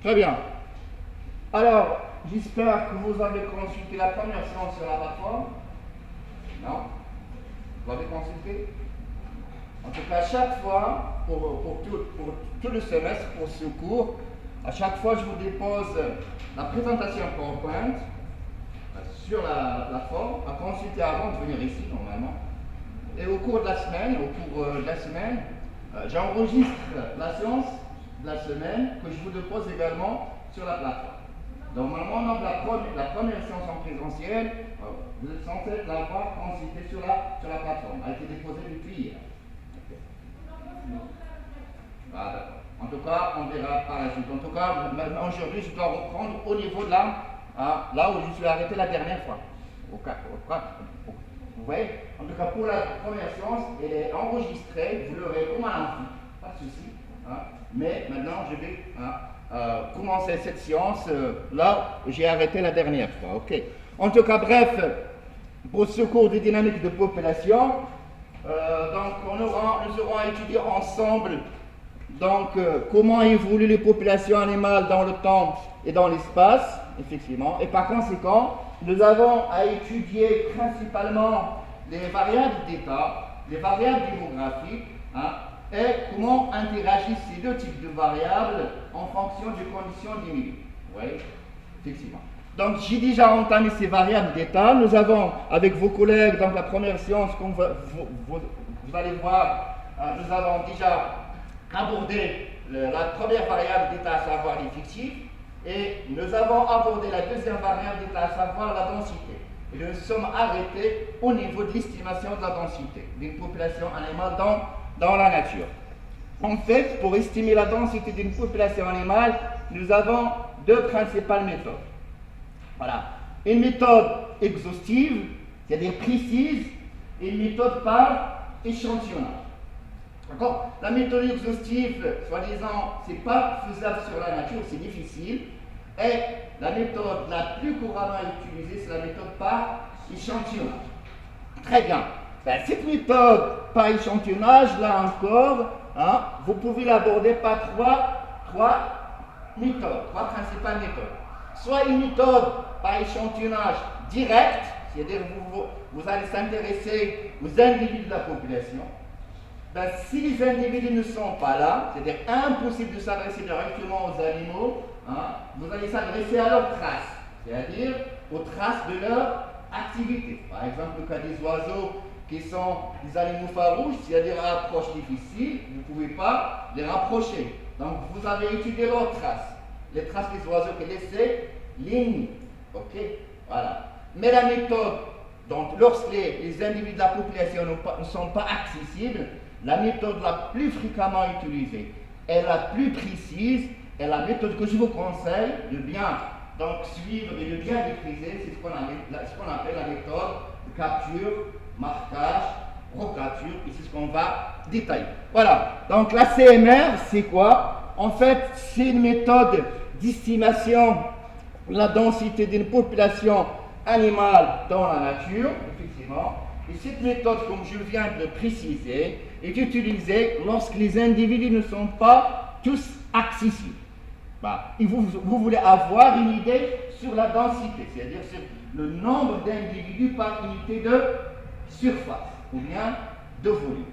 Très bien. Alors, j'espère que vous avez consulté la première séance sur la plateforme. Non? Vous l'avez consulté? En tout cas, à chaque fois, pour tout le semestre, pour ce cours, à chaque fois, je vous dépose la présentation PowerPoint sur la plateforme, à consulter avant de venir ici, normalement. Et au cours de la semaine, j'enregistre la séance de la semaine que je vous dépose également sur la plateforme. Normalement, donc, la première séance en présentiel, vous êtes censé l'avoir consultée sur la plateforme. Elle a été déposée depuis hier. Okay. Ah, d'accord. En tout cas, on verra par la suite. En tout cas, aujourd'hui, je dois reprendre au niveau de là où je suis arrêté la dernière fois. Vous voyez? En tout cas, pour la première séance, elle est enregistrée. Vous l'aurez comme un amphi, pas de souci. Hein. Mais maintenant, je vais commencer cette séance là où j'ai arrêté la dernière fois. Ok. En tout cas, bref, pour ce cours de dynamique de population, donc nous aurons étudié ensemble donc comment évoluent les populations animales dans le temps et dans l'espace, effectivement. Et par conséquent, nous avons à étudier principalement les variables d'état, les variables démographiques, hein, et comment interagissent ces deux types de variables en fonction des conditions du milieu. Oui, effectivement. Donc, j'ai déjà entamé ces variables d'état. Nous avons, avec vos collègues, dans la première séance, comme vous allez voir, nous avons déjà abordé la première variable d'état, à savoir l'effectif, et nous avons abordé la deuxième variable d'état, à savoir la densité. Et nous nous sommes arrêtés au niveau de l'estimation de la densité d'une population animale dans la nature. En fait, pour estimer la densité d'une population animale, nous avons deux principales méthodes. Voilà. Une méthode exhaustive, c'est-à-dire précise, et une méthode par échantillonnage. D'accord? La méthode exhaustive, soi-disant, c'est pas faisable sur la nature, c'est difficile. Et la méthode la plus couramment utilisée, c'est la méthode par échantillonnage. Très bien. Ben, cette méthode par échantillonnage, là encore, hein, vous pouvez l'aborder par trois méthodes, trois principales méthodes. Soit une méthode par échantillonnage direct, c'est-à-dire vous allez s'intéresser aux individus de la population. Ben, si les individus ne sont pas là, c'est-à-dire impossible de s'adresser directement aux animaux, hein, vous allez s'adresser à leurs traces, c'est-à-dire aux traces de leur activité. Par exemple, le cas des oiseaux qui sont des animaux farouches, c'est-à-dire à approche difficile, vous ne pouvez pas les rapprocher. Donc, vous avez étudié leurs traces. Les traces des oiseaux qui laissaient lignes. Ok? Voilà. Mais la méthode, donc, lorsque les individus de la population ne sont pas accessibles, la méthode la plus fréquemment utilisée et la plus précise est la méthode que je vous conseille de bien donc, suivre et de bien maîtriser, c'est ce qu'on appelle la méthode de capture, marquage, recapture, et c'est ce qu'on va détailler. Voilà, donc la CMR, c'est quoi? En fait, c'est une méthode d'estimation de la densité d'une population animale dans la nature, effectivement. Et cette méthode, comme je viens de le préciser, est utilisée lorsque les individus ne sont pas tous accessibles. Bah, et vous voulez avoir une idée sur la densité, c'est-à-dire sur le nombre d'individus par unité de surface ou bien de volume.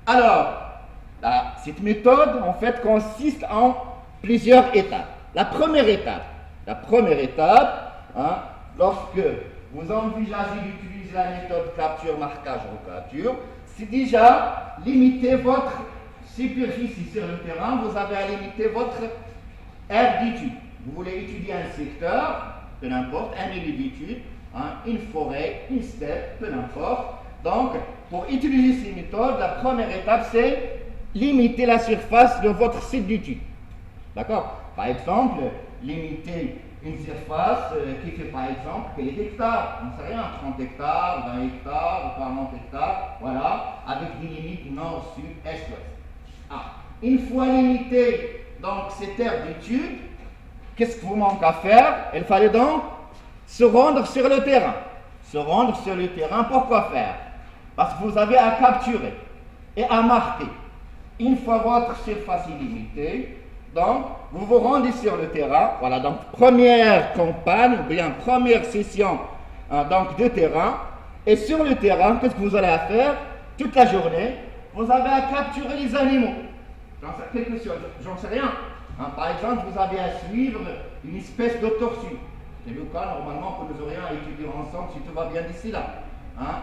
Alors, cette méthode, en fait, consiste en plusieurs étapes. La première étape, hein, lorsque vous envisagez d'utiliser la méthode capture, marquage, recapture, c'est déjà limiter votre superficie sur le terrain, vous avez à limiter votre aire d'étude. Vous voulez étudier un secteur, peu n'importe, un milieu d'étude, hein, une forêt, une steppe, peu n'importe. Donc, pour utiliser ces méthodes, la première étape, c'est limiter la surface de votre site d'étude. D'accord? Par exemple, limiter une surface qui fait par exemple quelques hectares, on ne sait rien, 30 hectares, 20 hectares, 40 hectares, voilà, avec des limites nord, sud, est, ouest. Une fois limité donc cette aire d'étude, qu'est-ce que vous manque à faire? Il fallait donc se rendre sur le terrain. Se rendre sur le terrain, pourquoi faire? Parce que vous avez à capturer et à marquer. Une fois votre surface illimitée, Donc, vous vous rendez sur le terrain. Voilà, donc première campagne, ou bien première session donc, de terrain. Et sur le terrain, qu'est-ce que vous allez faire toute la journée? Vous avez à capturer les animaux. J'en sais rien. Par exemple, vous avez à suivre une espèce de tortue. C'est le cas normalement que nous aurions à étudier ensemble si tout va bien d'ici là.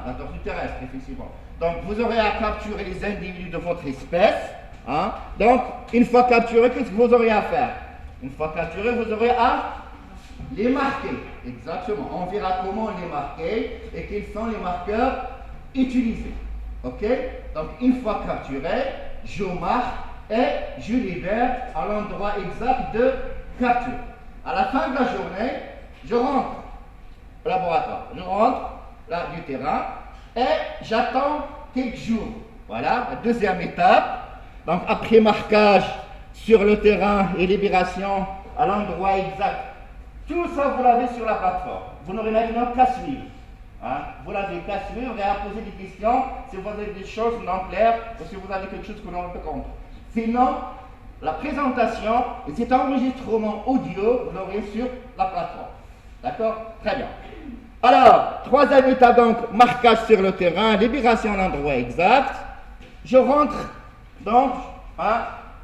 La tortue terrestre, effectivement. Donc, vous aurez à capturer les individus de votre espèce. Donc, une fois capturés, qu'est-ce que vous aurez à faire? Une fois capturés, vous aurez à les marquer. Exactement. On verra comment les marquer et quels sont les marqueurs utilisés. Ok? Donc, une fois capturés, je marque et je libère à l'endroit exact de capture. À la fin de la journée, je rentre au laboratoire. Je rentre là du terrain et j'attends quelques jours. Voilà, la deuxième étape. Donc, après marquage sur le terrain et libération à l'endroit exact, tout ça, vous l'avez sur la plateforme. Vous n'aurez maintenant qu'à suivre. Vous l'avez qu'à suivre et à poser des questions si vous avez des choses non claires ou si vous avez quelque chose que l'on ne peut comprendre. Sinon, la présentation et cet enregistrement audio, vous l'aurez sur la plateforme. D'accord? Très bien. Alors, troisième étape, donc, marquage sur le terrain, libération à l'endroit exact. Je rentre donc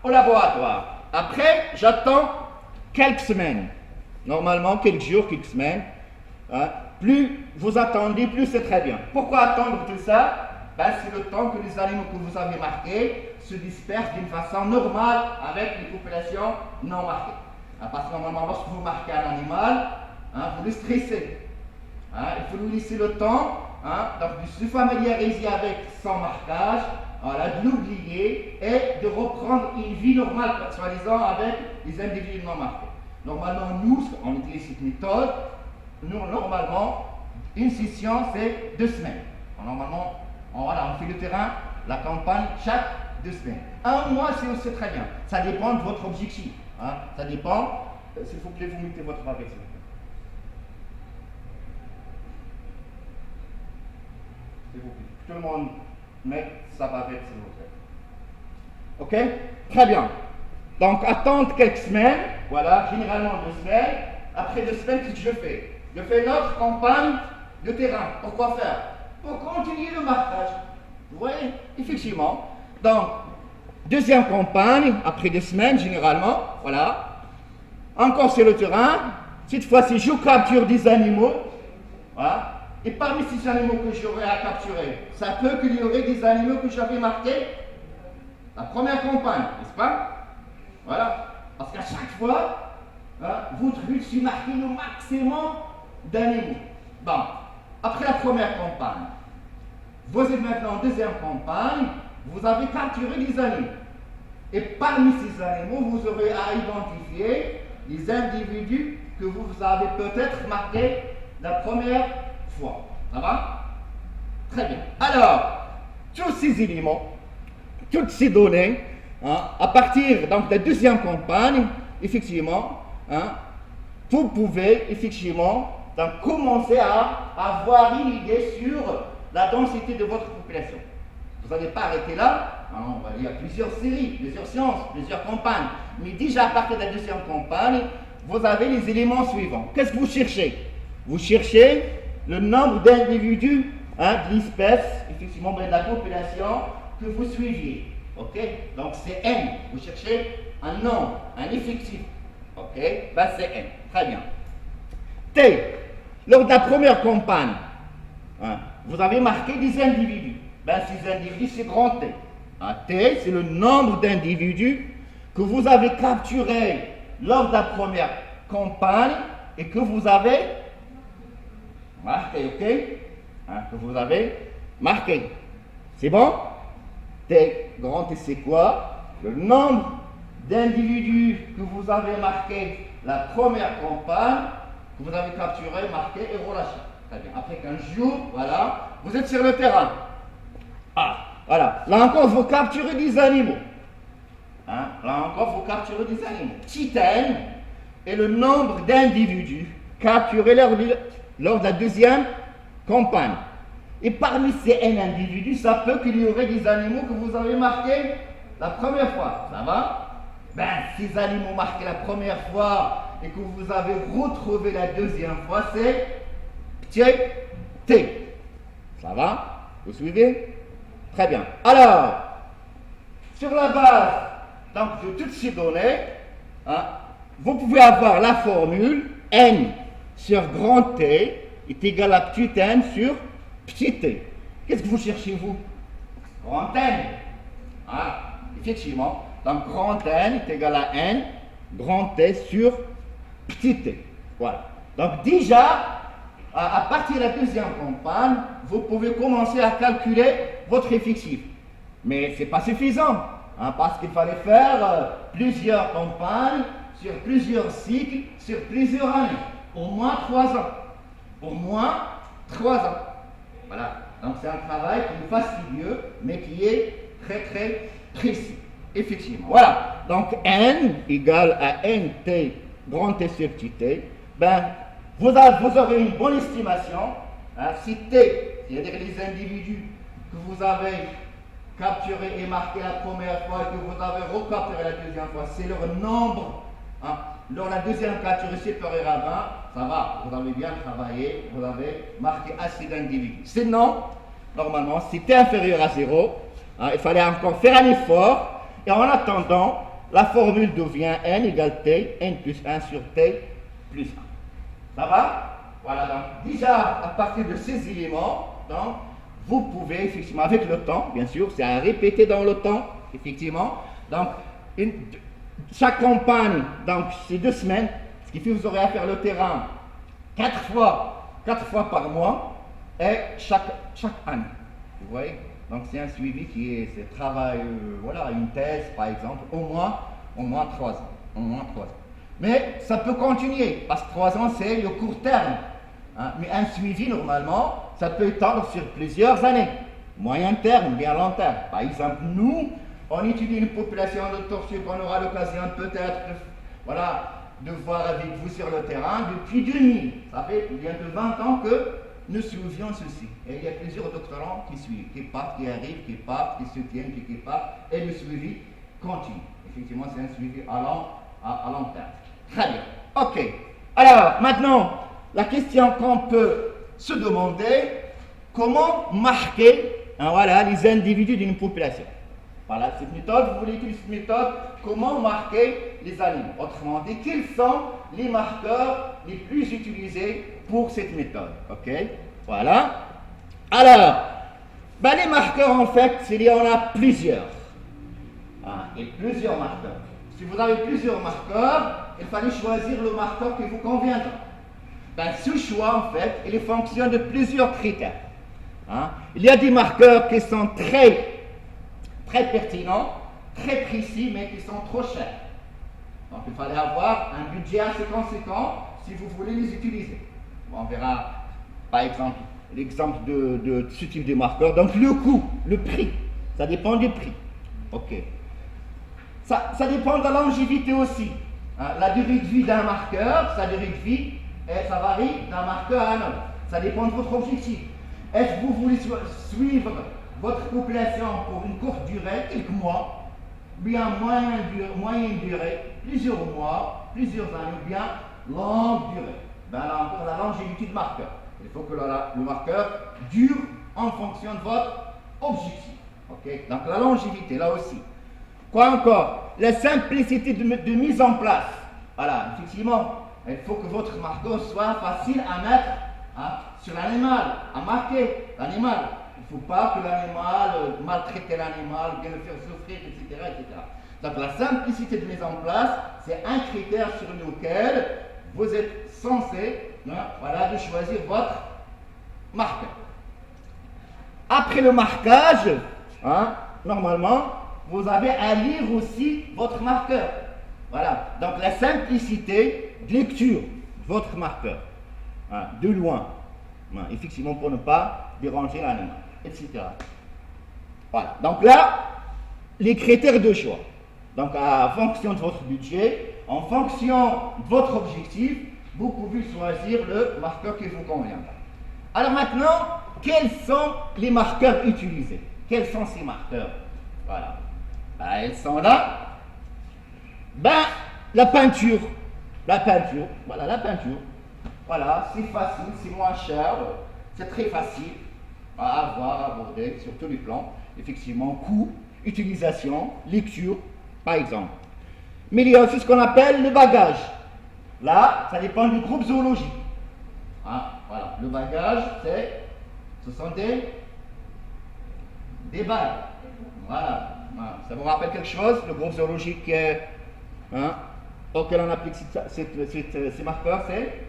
au laboratoire. Après, j'attends quelques semaines. Normalement, quelques jours, quelques semaines. Plus vous attendez, plus c'est très bien. Pourquoi attendre tout ça? C'est le temps que les animaux que vous avez marqués se dispersent d'une façon normale avec les populations non marquées. Parce que normalement, lorsque vous marquez un animal, vous le stressez. Il faut lui laisser le temps donc de se familiariser avec son marquage, de l'oublier et de reprendre une vie normale, soi-disant, avec les individus non marqués. Normalement, nous, on utilise cette méthode. Normalement, une session, c'est 2 semaines. Normalement, on fait le terrain, la campagne, chaque 2 semaines. 1 mois, c'est aussi très bien. Ça dépend de votre objectif. Ça dépend. S'il vous plaît, vous mettez votre bavette. S'il vous plaît. Tout le monde met sa bavette, s'il vous plaît. Ok? Très bien. Donc, attendre quelques semaines. Voilà, généralement 2 semaines. Après 2 semaines, qu'est-ce que je fais? Je fais une autre campagne de terrain. Pourquoi faire? Pour continuer le marquage. Vous voyez? Effectivement. Donc, deuxième campagne, après 2 semaines, généralement. Voilà. Encore sur le terrain. Cette fois-ci, je capture des animaux. Voilà. Et parmi ces animaux que j'aurai à capturer, ça peut qu'il y aurait des animaux que j'avais marqués la première campagne, n'est-ce pas? Voilà. Parce qu'à chaque fois, votre but, c'est marquer le maximum d'animaux. Bon, après la première campagne, vous êtes maintenant en deuxième campagne, vous avez capturé des animaux. Et parmi ces animaux, vous aurez à identifier les individus que vous avez peut-être marqués la première fois. Ça va? Très bien. Alors, tous ces éléments, toutes ces données, à partir donc, de la deuxième campagne, effectivement, vous pouvez effectivement donc, commencer à avoir une idée sur la densité de votre population. Vous n'allez pas arrêter là. Il y a plusieurs séries, plusieurs sciences, plusieurs campagnes. Mais déjà à partir de la deuxième campagne, vous avez les éléments suivants. Qu'est-ce que vous cherchez? Vous cherchez le nombre d'individus de l'espèce, effectivement, de la population que vous suiviez. Ok? Donc c'est N. Vous cherchez un nombre, un effectif. Ok? C'est N. Très bien. T. Lors de la première campagne, vous avez marqué des individus. Ces individus, c'est grand T. T, c'est le nombre d'individus que vous avez capturés lors de la première campagne et que vous avez marqué, ok? Que vous avez marqué. C'est bon? T, grand T, c'est quoi? Le nombre d'individus que vous avez marqué la première campagne, que vous avez capturé, marqué et relâché. Très bien. Après 15 jours, voilà, vous êtes sur le terrain. Voilà. Là encore, vous capturez des animaux. Là encore, vous capturez des animaux. Petit n est le nombre d'individus capturés lors de la deuxième campagne. Et parmi ces n individus, ça peut qu'il y aurait des animaux que vous avez marqués la première fois. Ça va? Ben, ces animaux marqués la première fois et que vous avez retrouvé la deuxième fois, c'est petit T. Ça va? Vous suivez? Très bien. Alors, sur la base donc, de toutes ces données, hein, vous pouvez avoir la formule n sur grand T est égal à petit n sur petit t. Qu'est-ce que vous cherchez, vous? Grand N. Ah, effectivement. Donc, grand N est égal à N, grand T sur petit t. Voilà. Donc, déjà, à partir de la deuxième campagne, vous pouvez commencer à calculer votre effectif. Mais ce n'est pas suffisant, hein, parce qu'il fallait faire plusieurs campagnes, sur plusieurs cycles, sur plusieurs années. Au moins 3 ans. Au moins 3 ans. Voilà. Donc c'est un travail qui est fastidieux, mais qui est très très précis. Effectivement. Voilà. Donc n égale à nt grand T sur petit t. Ben, vous aurez une bonne estimation. Hein, si t, c'est-à-dire les individus que vous avez capturés et marqués la première fois et que vous avez recapturé la deuxième fois, c'est leur nombre. Hein, lors de la deuxième capture supérieure à 20, ça va, vous avez bien travaillé, vous avez marqué assez d'individus. Sinon, normalement, si t est inférieur à 0, hein, il fallait encore faire un effort, et en attendant, la formule devient n égale t, n plus 1 sur t plus 1. Ça va? Voilà, donc déjà, à partir de ces éléments, donc, vous pouvez effectivement, avec le temps, bien sûr, c'est à répéter dans le temps, effectivement, donc, chaque campagne, donc c'est 2 semaines, ce qui fait que vous aurez à faire le terrain 4 fois par mois et chaque année. Vous voyez? Donc c'est un suivi qui est, c'est travail, voilà, une thèse par exemple, au moins 3 ans. Au moins 3 ans. Mais ça peut continuer, parce que 3 ans c'est le court terme. Hein. Mais un suivi normalement, ça peut étendre sur plusieurs années. Moyen terme, bien long terme. Par exemple, nous, on étudie une population de tortues qu'on aura l'occasion peut-être de voir avec vous sur le terrain depuis 2000. Ça fait bientôt 20 ans que nous suivions ceci. Et il y a plusieurs doctorants qui suivent, qui partent, qui arrivent, qui partent, qui se tiennent, qui partent, et le suivi continue. Effectivement, c'est un suivi à long terme. Très bien. Ok. Alors, maintenant, la question qu'on peut se demander, comment marquer les individus d'une population? Voilà, cette méthode, vous voulez utiliser cette méthode, comment marquer les animaux? Autrement dit, quels sont les marqueurs les plus utilisés pour cette méthode? Ok, voilà. Alors, les marqueurs, en fait, il y en a plusieurs. Et plusieurs marqueurs. Si vous avez plusieurs marqueurs, il fallait choisir le marqueur qui vous conviendra. Ce choix, en fait, il est fonction de plusieurs critères. Il y a des marqueurs qui sont très pertinents, très précis, mais qui sont trop chers. Donc il fallait avoir un budget assez conséquent si vous voulez les utiliser. On verra par exemple l'exemple de ce type de marqueur. Donc le coût, le prix, ça dépend du prix. Ok. Ça dépend de la longévité aussi. La durée de vie d'un marqueur, sa durée de vie, ça varie d'un marqueur à un autre. Ça dépend de votre objectif. Est-ce que vous voulez suivre votre population pour une courte durée, quelques mois, bien moyenne durée, plusieurs mois, plusieurs années, ou bien longue durée? Là encore, la longévité du marqueur. Il faut que le marqueur dure en fonction de votre objectif. Okay? Donc la longévité, là aussi. Quoi encore? La simplicité de mise en place. Voilà, effectivement, il faut que votre marqueur soit facile à mettre sur l'animal, à marquer l'animal. Il ne faut pas que l'animal, maltraiter l'animal, bien le faire souffrir, etc., etc. Donc la simplicité de mise en place, c'est un critère sur lequel vous êtes censé de choisir votre marqueur. Après le marquage, normalement, vous avez à lire aussi votre marqueur. Voilà, donc la simplicité de lecture de votre marqueur, de loin, effectivement pour ne pas déranger l'animal, etc. Voilà, donc là, les critères de choix. Donc en fonction de votre budget, en fonction de votre objectif, vous pouvez choisir le marqueur qui vous conviendra. Alors maintenant, quels sont les marqueurs utilisés? Quels sont ces marqueurs? Voilà. Ils sont là. Ben, la peinture. La peinture, voilà, la peinture. Voilà, c'est facile, c'est moins cher, c'est très facile à avoir, à aborder sur tous les plans. Effectivement, coût, utilisation, lecture, par exemple. Mais il y a aussi ce qu'on appelle le bagage. Là, ça dépend du groupe zoologique. Ah, voilà, le bagage, ce sont des bagues. Voilà. Ça vous rappelle quelque chose, le groupe zoologique auquel on applique ces marqueurs, c'est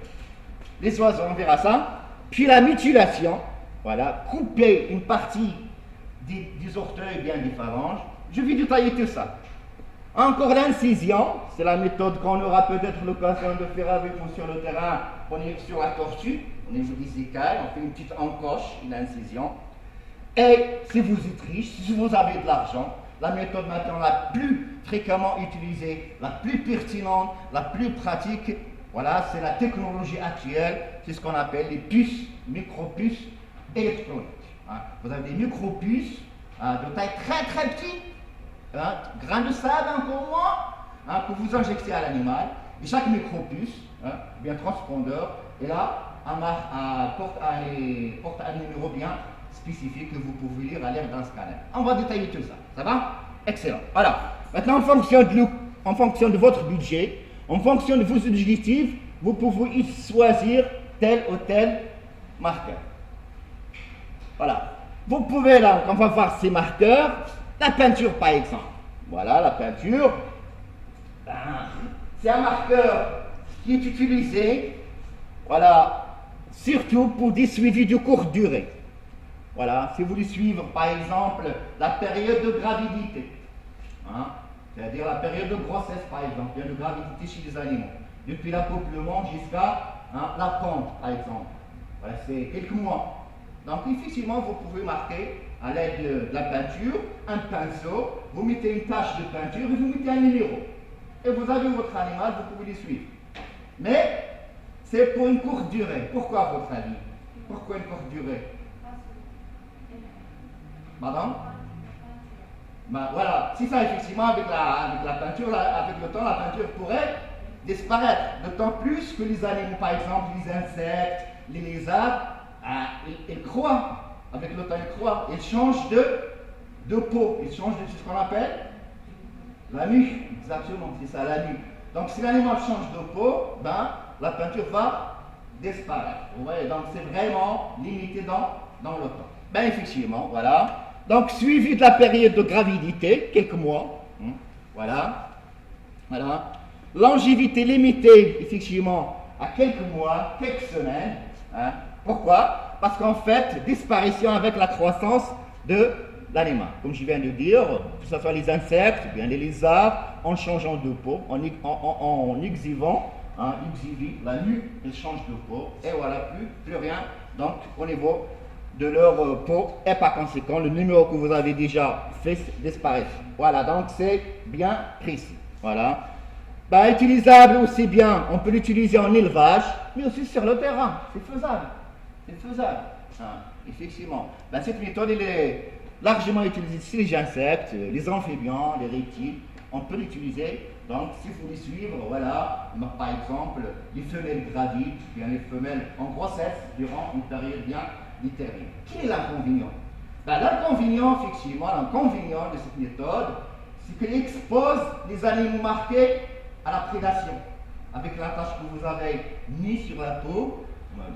les oiseaux, on verra ça. Puis la mutilation, voilà, couper une partie des orteils, bien des phalanges. Je vais détailler tout ça. Encore l'incision, c'est la méthode qu'on aura peut-être l'occasion de faire avec vous sur le terrain. On est sur la tortue, on est sur des écailles, on fait une petite encoche, une incision. Et si vous êtes riche, si vous avez de l'argent, la méthode maintenant la plus fréquemment utilisée, la plus pertinente, la plus pratique, voilà, c'est la technologie actuelle, c'est ce qu'on appelle les puces, micropuces électroniques. Vous avez des micropuces de taille très très petite, grain de sable encore moins, que vous injectez à l'animal. Et chaque micropuce, bien transpondeur, et là, porte un numéro bien spécifique que vous pouvez lire à l'aide d'un scanner. On va détailler tout ça. Ça va? Excellent. Voilà. Maintenant, en fonction de votre budget, en fonction de vos objectifs, vous pouvez choisir tel ou tel marqueur. Voilà. Vous pouvez là, on va voir ces marqueurs, la peinture par exemple. Voilà, la peinture. C'est un marqueur qui est utilisé, voilà, surtout pour des suivis de courte durée. Voilà, si vous voulez suivre par exemple la période de gravidité, c'est-à-dire la période de grossesse par exemple, bien de gravidité chez les animaux, depuis l'accouplement jusqu'à la pente par exemple. Voilà, c'est quelques mois. Donc effectivement, vous pouvez marquer à l'aide de la peinture, un pinceau, vous mettez une tache de peinture et vous mettez un numéro. Et vous avez votre animal, vous pouvez les suivre. Mais c'est pour une courte durée. Pourquoi à votre avis? Pourquoi une courte durée? Pardon? Ben voilà, si ça effectivement avec la peinture, avec le temps, la peinture pourrait disparaître. D'autant plus que les animaux, par exemple, les insectes, les lézards, ils croient. Avec le temps, ils croient. Ils changent de peau. Ils changent de ce qu'on appelle la mue. Exactement, c'est ça, la mue. Donc si l'animal change de peau, ben, la peinture va disparaître. Vous voyez, donc c'est vraiment limité dans le temps. Ben effectivement, voilà. Donc, suivi de la période de gravidité, quelques mois, voilà, voilà. Longévité limitée, effectivement, à quelques mois, quelques semaines. Pourquoi? Parce qu'en fait, disparition avec la croissance de l'animal. Comme je viens de dire, que ce soit les insectes, bien les lézards, en changeant de peau, en exhibant, la mue, ils changent de peau, et voilà, plus rien. Donc, au niveau de leur peau, et par conséquent, le numéro que vous avez déjà fait disparaître. Voilà, donc c'est bien précis. Voilà. Ben, utilisable aussi bien, on peut l'utiliser en élevage, mais aussi sur le terrain. C'est faisable. C'est faisable. Effectivement. Ben, cette méthode, elle est largement utilisée sur les insectes, les amphibiens, les reptiles. On peut l'utiliser. Donc, si vous voulez suivre, voilà, par exemple, les femelles gravides, bien les femelles en grossesse durant une période bien déterminée. Quel est l'inconvénient? Ben, l'inconvénient, effectivement, l'inconvénient de cette méthode, c'est qu'elle expose les animaux marqués à la prédation. Avec la tache que vous avez mise sur la peau,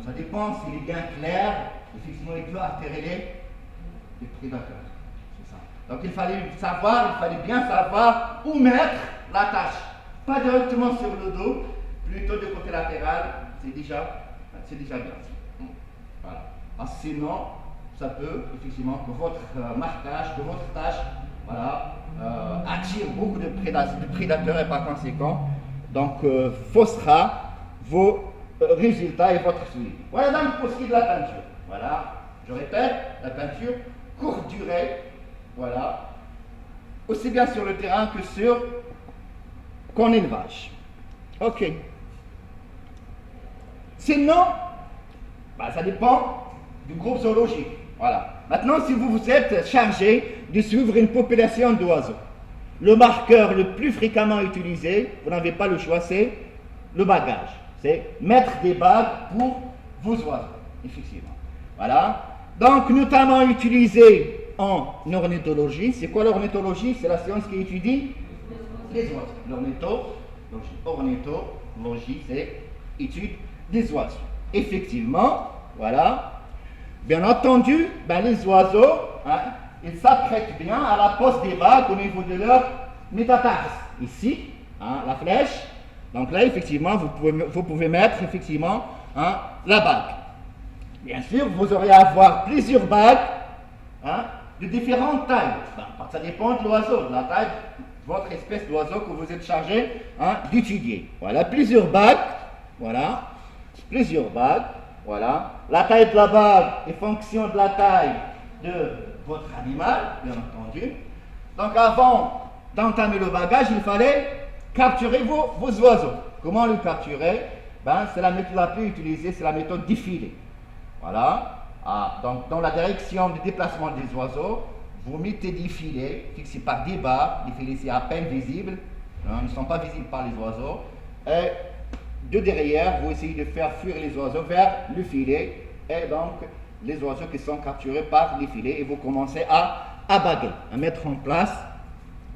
ça dépend s'il est bien clair, effectivement, il peut atterrir les prédateurs. C'est ça. Donc il fallait bien savoir où mettre la tache. Pas directement sur le dos, plutôt de côté latéral, c'est déjà bien. Voilà. Sinon, ça peut, effectivement, que votre marquage, que votre tache, voilà, attire beaucoup de prédateurs et par conséquent, donc faussera vos résultats et votre suivi. Voilà donc pour ce qui est de la peinture. Voilà, je répète, la peinture, courte durée, voilà, aussi bien sur le terrain que qu'en élevage. Ok. Sinon, ça dépend du groupe zoologique. Voilà. Maintenant, si vous vous êtes chargé de suivre une population d'oiseaux, le marqueur le plus fréquemment utilisé, vous n'avez pas le choix, c'est le bagage. C'est mettre des bagues pour vos oiseaux, effectivement. Voilà. Donc, notamment utilisé en ornithologie. C'est quoi l'ornithologie? C'est la science qui étudie les oiseaux. Ornithologie, c'est étude des oiseaux. Effectivement, voilà. Bien entendu, les oiseaux, ils s'apprêtent bien à la pose des bagues au niveau de leur métatarse. Ici, la flèche. Donc là, effectivement, vous pouvez mettre effectivement la bague. Bien sûr, vous aurez à avoir plusieurs bagues de différentes tailles. Ça dépend de l'oiseau, de la taille de votre espèce d'oiseau que vous êtes chargé d'étudier. Voilà, plusieurs bagues. Voilà, plusieurs bagues. Voilà. La taille de la bague est fonction de la taille de votre animal, bien entendu. Donc avant d'entamer le bagage, il fallait capturer vos oiseaux. Comment le capturer? C'est la méthode la plus utilisée, c'est la méthode défilée. Voilà. Donc dans la direction du déplacement des oiseaux, vous mettez des filets fixés par des barres. Les filets, c'est à peine visible. Ils ne sont pas visibles par les oiseaux. Et de derrière, vous essayez de faire fuir les oiseaux vers le filet. Et donc, les oiseaux qui sont capturés par les filets. Et vous commencez à baguer, à mettre en place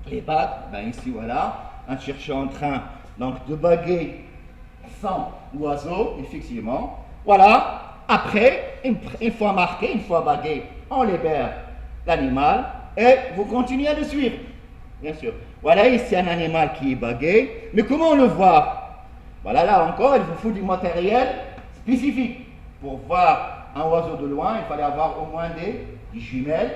les bagues. Ici, voilà. En cherchant en train donc, de baguer 100 oiseaux, effectivement. Voilà. Après, une fois marqué, une fois bagué, on libère l'animal et vous continuez à le suivre. Bien sûr. Voilà ici un animal qui est bagué. Mais comment le voir? Voilà, là encore, il vous faut du matériel spécifique. Pour voir un oiseau de loin, il fallait avoir au moins des jumelles.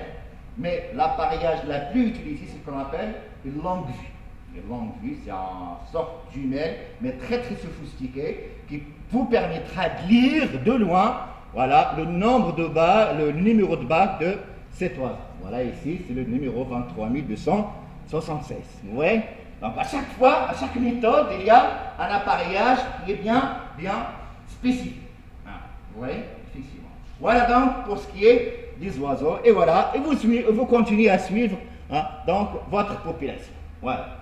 Mais l'appareillage la plus utilisé, c'est ce qu'on appelle une longue vue. Une longue vue, c'est une sorte de jumelle, mais très très sophistiquée, qui vous permettra de lire de loin, voilà, le nombre de bagues, le numéro de bague de cet oiseau. Voilà, ici, c'est le numéro 23276. Vous voyez? Donc, à chaque fois, à chaque méthode, il y a un appareillage qui est bien spécifique. Vous voyez? Effectivement. Voilà donc pour ce qui est des oiseaux. Et voilà, et vous continuez à suivre donc votre population. Voilà.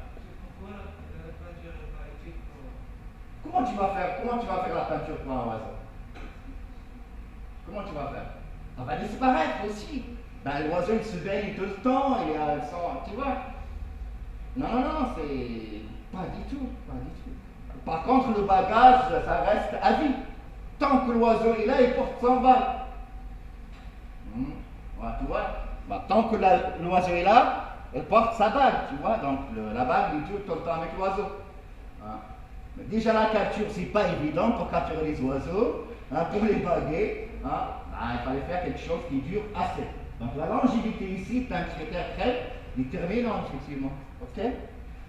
Comment tu vas faire la peinture pour un oiseau? Comment tu vas faire? Ça va disparaître aussi. L'oiseau il se baigne tout le temps, tu vois. Non, c'est pas du tout. Par contre, le bagage, ça reste à vie. Tant que l'oiseau est là, il porte son vol. Voilà, tu vois. Tant que l'oiseau est là, il porte sa bague, tu vois. Donc la bague, il dure tout le temps avec l'oiseau. Mais déjà la capture, c'est pas évident pour capturer les oiseaux. Pour les baguer, il fallait faire quelque chose qui dure assez. Donc la longévité ici est un critère très déterminant, effectivement. Ok?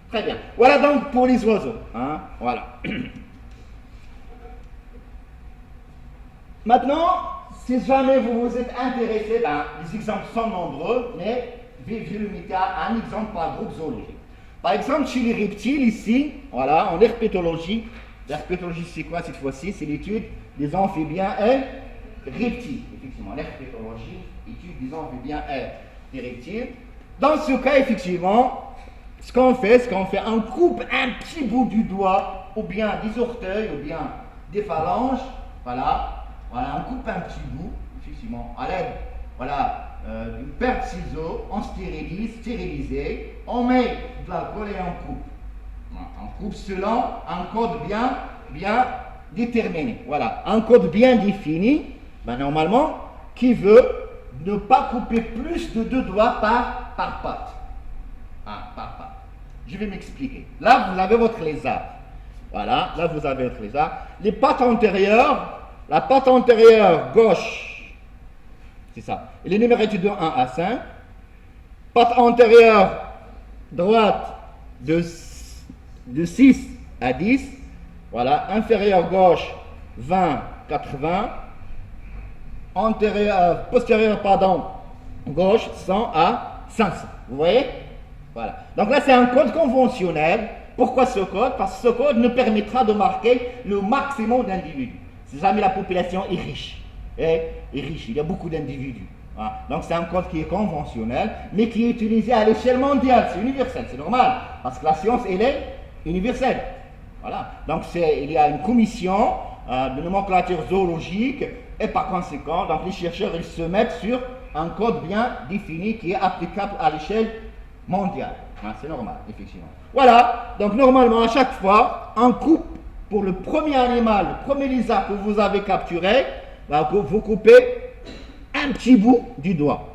Très bien. Voilà donc pour les oiseaux. Voilà. Maintenant, si jamais vous vous êtes intéressé, les exemples sont nombreux, mais je vais limiter à un exemple par groupe zoologique. Par exemple, chez les reptiles, ici, voilà, en herpétologie, l'herpétologie c'est quoi cette fois-ci? C'est l'étude des amphibiens et reptiles. Effectivement, l'herpétologie, étude des amphibiens et des reptiles. Dans ce cas, effectivement, ce qu'on fait, on coupe un petit bout du doigt, ou bien des orteils, ou bien des phalanges, voilà, on coupe un petit bout, effectivement, à l'aide, d'une paire de ciseaux, on stérilise, on met de la colle et on coupe. On coupe selon un code bien déterminé, voilà, un code bien défini, normalement, qui veut ne pas couper plus de 2 doigts par patte. Par patte. Je vais m'expliquer. Là, vous avez votre lézard. Voilà, là, vous avez votre lézard. Les pattes antérieures, la patte antérieure gauche, c'est ça. Et les numéros de 1 à 5. Patte antérieure droite de 6 à 10. Voilà, inférieure gauche 20, 80. Postérieure, gauche 100 à 500. Vous voyez? Voilà. Donc là, c'est un code conventionnel. Pourquoi ce code? Parce que ce code nous permettra de marquer le maximum d'individus. Si jamais la population est riche, il y a beaucoup d'individus. Hein. Donc c'est un code qui est conventionnel, mais qui est utilisé à l'échelle mondiale. C'est universel, c'est normal, parce que la science, elle est universelle. Voilà. Donc il y a une commission de nomenclature zoologique, et par conséquent, donc les chercheurs ils se mettent sur un code bien défini qui est applicable à l'échelle mondiale. Hein, c'est normal, effectivement. Voilà, donc normalement, à chaque fois, on coupe pour le premier animal, le premier lézard que vous avez capturé, vous coupez un petit bout du doigt.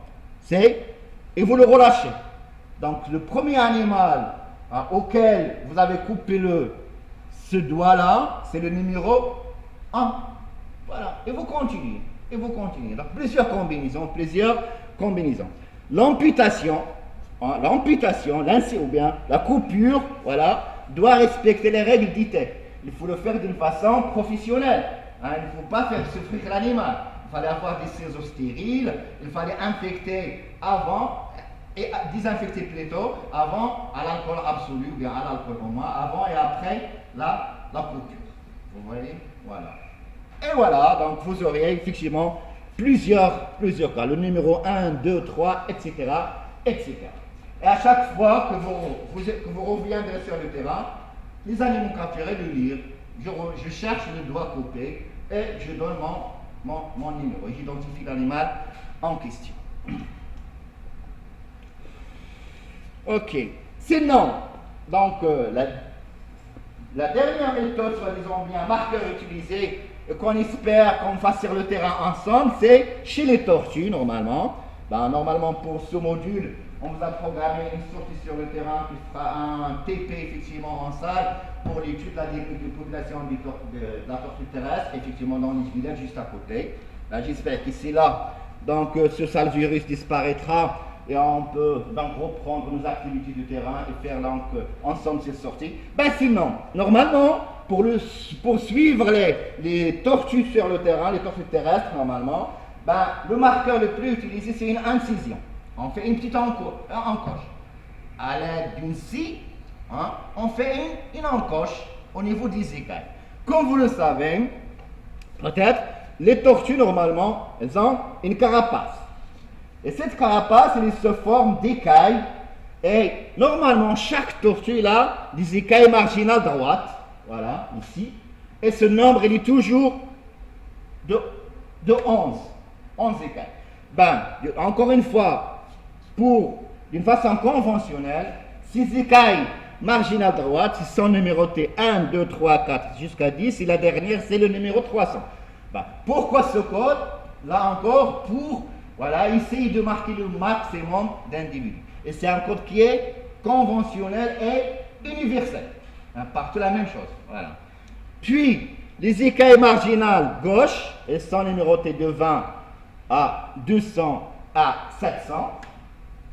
Et vous le relâchez. Donc le premier animal auquel vous avez coupé ce doigt-là, c'est le numéro 1. Voilà, et vous continuez. Donc plusieurs combinaisons. L'amputation, ou bien la coupure, voilà, doit respecter les règles d'ITEC. Il faut le faire d'une façon professionnelle. Hein, il ne faut pas faire souffrir l'animal. Il fallait avoir des ciseaux stériles, il fallait infecter avant, et désinfecter plutôt, avant à l'alcool absolu, ou bien à l'alcool au moins, avant et après la coupure. Vous voyez? Voilà. Et voilà, donc vous aurez effectivement plusieurs cas, le numéro 1, 2, 3, etc., etc. Et à chaque fois que vous reviendrez sur le terrain, les animaux capturés, le lire, je cherche le doigt coupé et je donne mon numéro. J'identifie l'animal en question. Ok. Sinon, donc la dernière méthode, soi-disant bien marqueur utilisé, qu'on espère qu'on fasse sur le terrain ensemble, c'est chez les tortues, normalement. Normalement, pour ce module, on vous a programmé une sortie sur le terrain qui fera un TP, effectivement, en salle, pour l'étude de la population de la tortue terrestre, effectivement, dans les villages juste à côté. J'espère qu'ici, là, donc, ce sale virus disparaîtra et on peut donc reprendre nos activités de terrain et faire donc ensemble cette sortie. Sinon, normalement, pour suivre les tortues sur le terrain, les tortues terrestres, normalement, le marqueur le plus utilisé, c'est une incision. On fait une petite encoche. À l'aide d'une scie, on fait une encoche au niveau des écailles. Comme vous le savez, peut-être, les tortues, normalement, elles ont une carapace. Et cette carapace, elle se forme d'écailles. Et normalement, chaque tortue a des écailles marginales droites. Voilà, ici. Et ce nombre, il est toujours de 11. 11 écailles. Encore une fois, d'une façon conventionnelle, ces écailles marginales droites, ils sont numérotées 1, 2, 3, 4 jusqu'à 10. Et la dernière, c'est le numéro 300. Pourquoi ce code? Là encore, pour essayer de marquer le maximum d'individus. Et c'est un code qui est conventionnel et universel. Partout la même chose. Voilà. Puis, les écailles marginales gauche, elles sont numérotées de 20 à 200 à 700.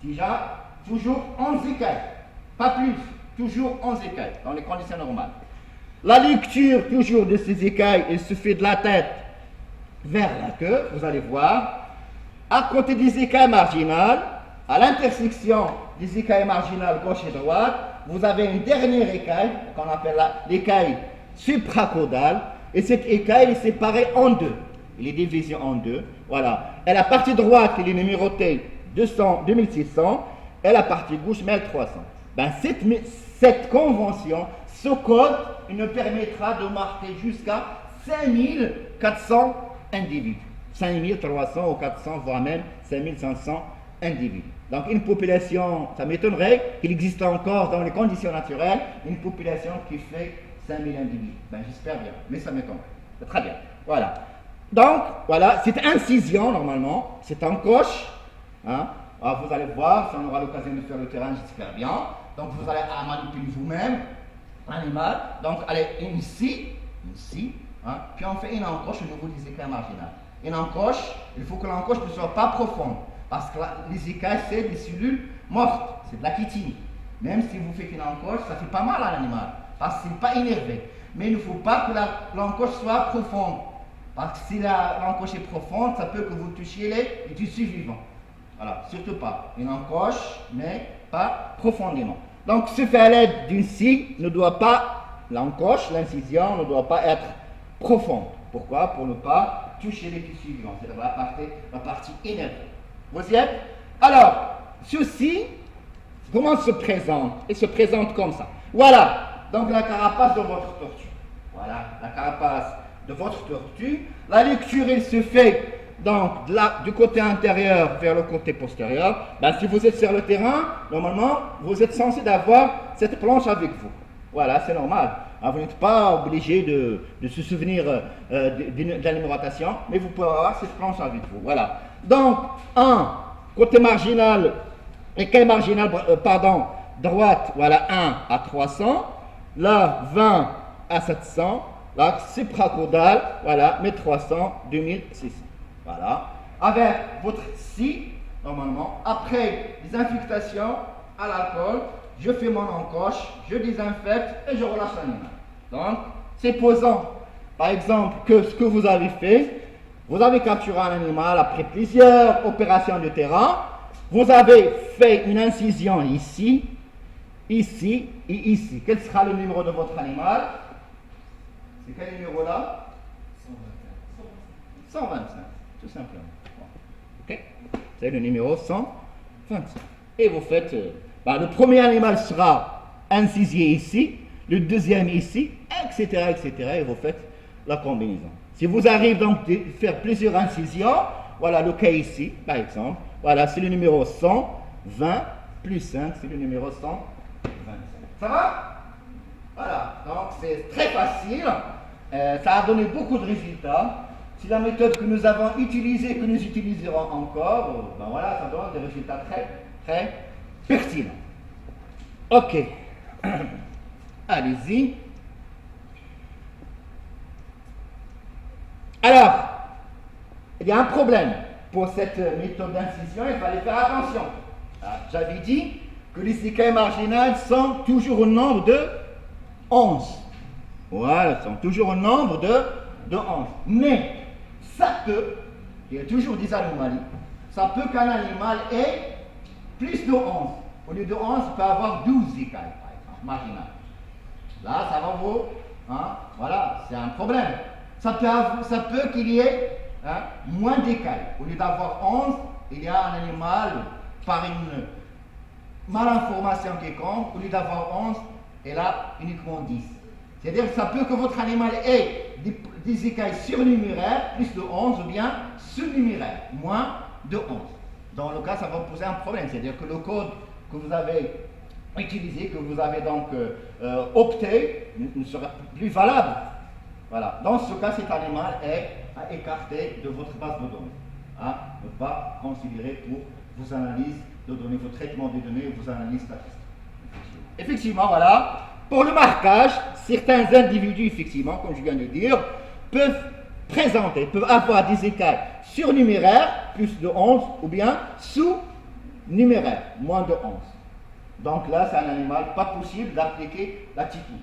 Déjà, toujours 11 écailles. Pas plus. Toujours 11 écailles dans les conditions normales. La lecture, toujours de ces écailles, elle se fait de la tête vers la queue. Vous allez voir. À côté des écailles marginales, à l'intersection des écailles marginales gauche et droite, vous avez une dernière écaille, qu'on appelle l'écaille supracaudale, et cette écaille est séparée en deux. Elle est divisée en deux. Voilà. Et la partie droite, elle est numérotée 2600, et la partie gauche, 1300. Cette convention, ce code, il nous permettra de marquer jusqu'à 5400 individus. 5300 ou 400, voire même 5500 individus. Donc une population, ça m'étonnerait qu'il existe encore dans les conditions naturelles, une population qui fait 5000 individus. J'espère bien, mais ça m'étonnerait. C'est très bien. Voilà. Donc, voilà, cette incision, normalement, cette encoche, vous allez voir, si on aura l'occasion de faire le terrain, j'espère bien. Donc vous allez manipuler vous-même l'animal. Donc, allez, une scie, puis on fait une encoche au niveau des écailles marginales. Une encoche, il faut que l'encoche ne soit pas profonde, parce que les écailles, c'est des cellules mortes, c'est de la chitine. Même si vous faites une encoche, ça fait pas mal à l'animal, parce que ce n'est pas énervé. Mais il ne faut pas que l'encoche soit profonde, parce que si l'encoche est profonde, ça peut que vous touchiez les tissus vivants. Voilà, surtout pas. Une encoche, mais pas profondément. Donc, ce fait à l'aide d'une scie ne doit pas, l'encoche, l'incision ne doit pas être profonde. Pourquoi? Pour ne pas toucher les tissus vivants, c'est-à-dire la partie énervée. Vous y êtes? Alors, ceci, comment se présente? Il se présente comme ça. Voilà, donc la carapace de votre tortue. Voilà, la carapace de votre tortue. La lecture, elle se fait donc du côté intérieur vers le côté postérieur. Ben, si vous êtes sur le terrain, normalement, vous êtes censé avoir cette planche avec vous. Voilà, c'est normal. Vous n'êtes pas obligé de se souvenir de la numérotation, mais vous pouvez avoir cette planche avec vous. Voilà. Donc, côté marginal, écaille marginale, droite, voilà, 1 à 300. Là, 20 à 700. Là, supracaudale, voilà, 1300, 2600. Voilà. Avec votre scie, normalement, après les infiltrations à l'alcool, je fais mon encoche, je désinfecte et je relâche l'animal. Donc, c'est posant. Par exemple, que ce que vous avez fait, vous avez capturé un animal après plusieurs opérations de terrain, vous avez fait une incision ici, ici et ici. Quel sera le numéro de votre animal? C'est quel numéro là? 125, tout simplement. Ok? C'est le numéro 125. Et vous faites, le premier animal sera incisé ici, le deuxième ici, etc., etc. Et vous faites la combinaison. Si vous arrivez donc de faire plusieurs incisions, voilà le cas ici, par exemple. Voilà, c'est le numéro 120 plus 5, c'est le numéro 125. Ça va? Voilà, donc c'est très facile. Ça a donné beaucoup de résultats. C'est la méthode que nous avons utilisée, que nous utiliserons encore. Ben voilà, ça donne des résultats très, très pertinents. Ok. Allez-y. Alors, il y a un problème. Pour cette méthode d'incision, il fallait faire attention. J'avais dit que les écailles marginales sont toujours au nombre de 11. Voilà, sont toujours au nombre de 11. Mais, ça peut, il y a toujours des anomalies, ça peut qu'un animal ait plus de 11. Au lieu de 11, il peut avoir 12 écailles, par exemple, marginales. Là, ça va vous, voilà, c'est un problème. Ça peut qu'il y ait moins d'écailles. Au lieu d'avoir 11, il y a un animal par une malinformation quelconque, au lieu d'avoir 11, il a uniquement 10. C'est-à-dire que ça peut que votre animal ait des écailles surnuméraires, plus de 11, ou bien surnuméraires, moins de 11. Dans le cas, ça va poser un problème. C'est-à-dire que le code que vous avez utilisé, que vous avez donc opté, ne sera plus valable. Voilà. Dans ce cas, cet animal est à écarter de votre base de données. Ne pas considérer pour vos analyses de données, vos traitements de données, vos analyses statistiques. Effectivement, voilà. Pour le marquage, certains individus, effectivement, comme je viens de dire, peuvent avoir des écailles surnuméraires, plus de 11, ou bien sous-numéraires, moins de 11. Donc là, c'est un animal pas possible d'appliquer la technique.